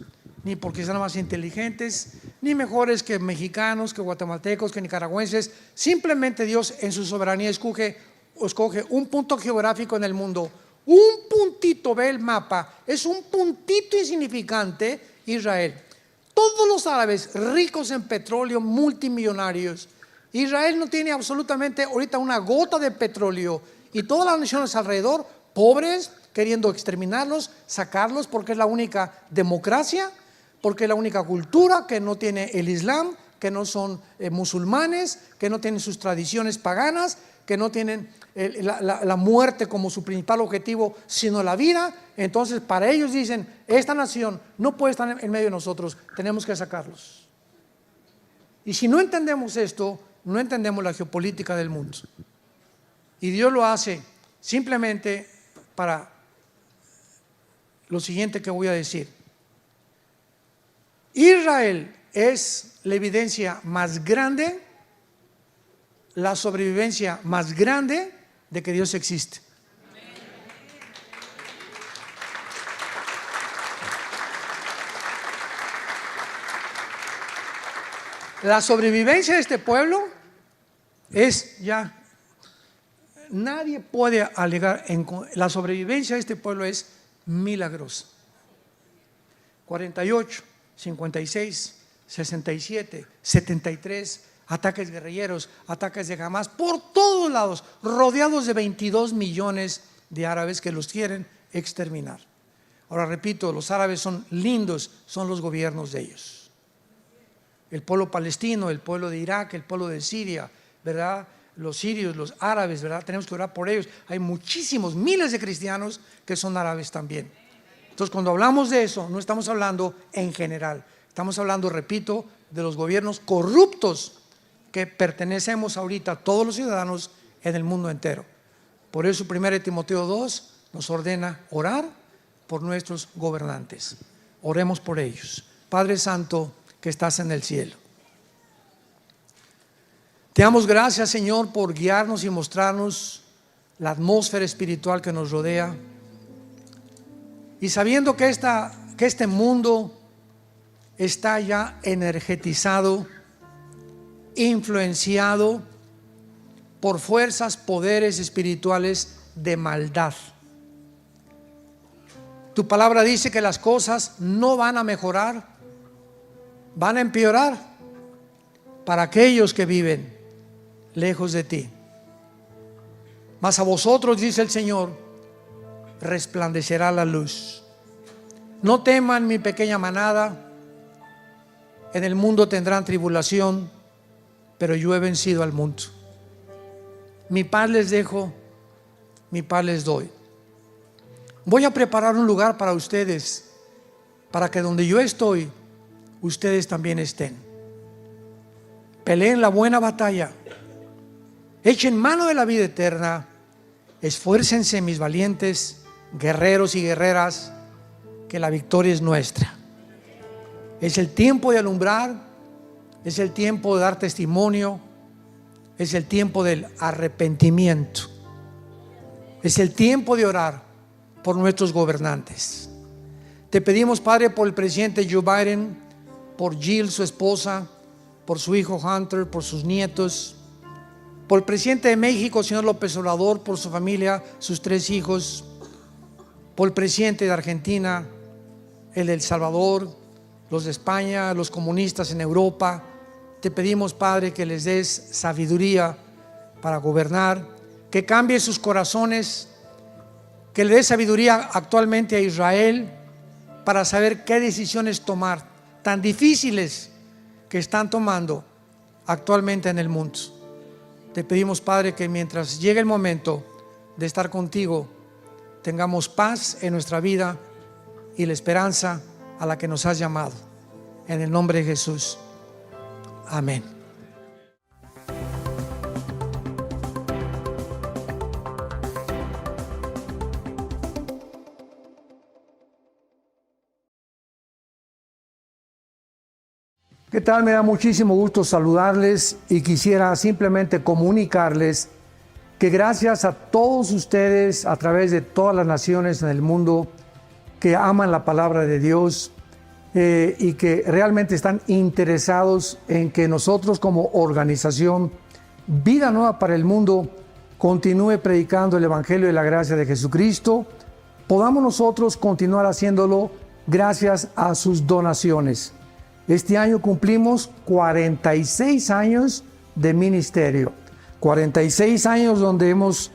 ni porque sean más inteligentes, ni mejores que mexicanos, que guatemaltecos, que nicaragüenses. Simplemente Dios en su soberanía escoge un punto geográfico en el mundo. Un puntito, ve el mapa, es un puntito insignificante, Israel. Todos los árabes ricos en petróleo, multimillonarios. Israel no tiene absolutamente ahorita una gota de petróleo. Y todas las naciones alrededor, pobres, queriendo exterminarlos, sacarlos, porque es la única democracia, porque es la única cultura que no tiene el Islam, que no son musulmanes, que no tienen sus tradiciones paganas, que no tienen la muerte como su principal objetivo, sino la vida. Entonces para ellos dicen, esta nación no puede estar en medio de nosotros, tenemos que sacarlos. Y si no entendemos esto, no entendemos la geopolítica del mundo. Y Dios lo hace simplemente para lo siguiente que voy a decir. Israel es la evidencia más grande, la sobrevivencia más grande de que Dios existe. La sobrevivencia de este pueblo es ya, nadie puede alegar, la sobrevivencia de este pueblo es milagrosa. 48, 56, 67, 73, ataques guerrilleros, ataques de Hamas, por todos lados, rodeados de 22 millones de árabes que los quieren exterminar. Ahora repito, los árabes son lindos, son los gobiernos de ellos. El pueblo palestino, el pueblo de Irak, el pueblo de Siria, ¿verdad? Los sirios, los árabes, ¿verdad? Tenemos que orar por ellos. Hay muchísimos, miles de cristianos que son árabes también. Entonces, cuando hablamos de eso, no estamos hablando en general. Estamos hablando, repito, de los gobiernos corruptos que pertenecemos ahorita todos los ciudadanos en el mundo entero. Por eso 1 Timoteo 2 nos ordena orar por nuestros gobernantes. Oremos por ellos. Padre Santo, que estás en el cielo, te damos gracias, Señor, por guiarnos y mostrarnos la atmósfera espiritual que nos rodea, y sabiendo que este mundo está ya energetizado, influenciado por fuerzas, poderes espirituales de maldad. Tu palabra dice que las cosas no van a mejorar, van a empeorar para aquellos que viven lejos de ti. Mas a vosotros, dice el Señor, resplandecerá la luz. No teman, mi pequeña manada, en el mundo tendrán tribulación, pero yo he vencido al mundo. Mi paz les dejo, mi paz les doy. Voy a preparar un lugar para ustedes, para que donde yo estoy, ustedes también estén. Peleen la buena batalla, echen mano de la vida eterna, esfuércense, mis valientes guerreros y guerreras, que la victoria es nuestra. Es el tiempo de alumbrar, es el tiempo de dar testimonio, es el tiempo del arrepentimiento, es el tiempo de orar por nuestros gobernantes. Te pedimos, Padre, por el presidente Joe Biden, por Jill, su esposa, por su hijo Hunter, por sus nietos, por el presidente de México, señor López Obrador, por su familia, sus 3 hijos, por el presidente de Argentina, el de El Salvador, los de España, los comunistas en Europa. Te pedimos, Padre, que les des sabiduría para gobernar, que cambie sus corazones, que le des sabiduría actualmente a Israel para saber qué decisiones tomar, tan difíciles que están tomando actualmente en el mundo. Te pedimos, Padre, que mientras llegue el momento de estar contigo, tengamos paz en nuestra vida y la esperanza a la que nos has llamado. En el nombre de Jesús. Amén. ¿Qué tal? Me da muchísimo gusto saludarles y quisiera simplemente comunicarles que gracias a todos ustedes a través de todas las naciones en el mundo que aman la palabra de Dios y que realmente están interesados en que nosotros como organización Vida Nueva para el Mundo continúe predicando el Evangelio de la gracia de Jesucristo, podamos nosotros continuar haciéndolo gracias a sus donaciones. Este año cumplimos 46 años de ministerio, 46 años donde hemos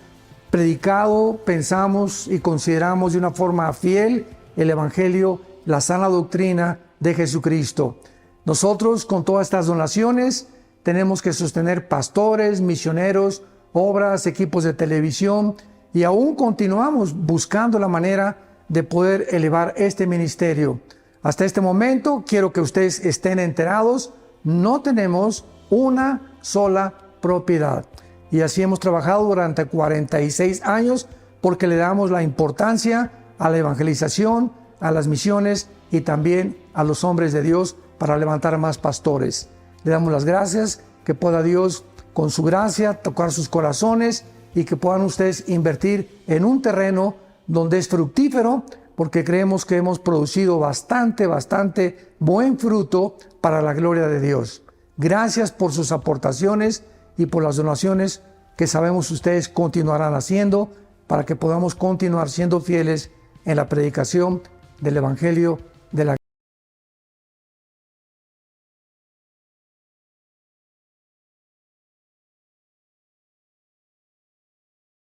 predicado, pensamos y consideramos de una forma fiel el Evangelio, la sana doctrina de Jesucristo. Nosotros, con todas estas donaciones, tenemos que sostener pastores, misioneros, obras, equipos de televisión, y aún continuamos buscando la manera de poder elevar este ministerio. Hasta este momento, quiero que ustedes estén enterados, no tenemos una sola propiedad. Y así hemos trabajado durante 46 años porque le damos la importancia a la evangelización, a las misiones y también a los hombres de Dios para levantar más pastores. Le damos las gracias, que pueda Dios con su gracia tocar sus corazones y que puedan ustedes invertir en un terreno donde es fructífero, porque creemos que hemos producido bastante buen fruto para la gloria de Dios. Gracias por sus aportaciones y por las donaciones que sabemos ustedes continuarán haciendo para que podamos continuar siendo fieles en la predicación del Evangelio de la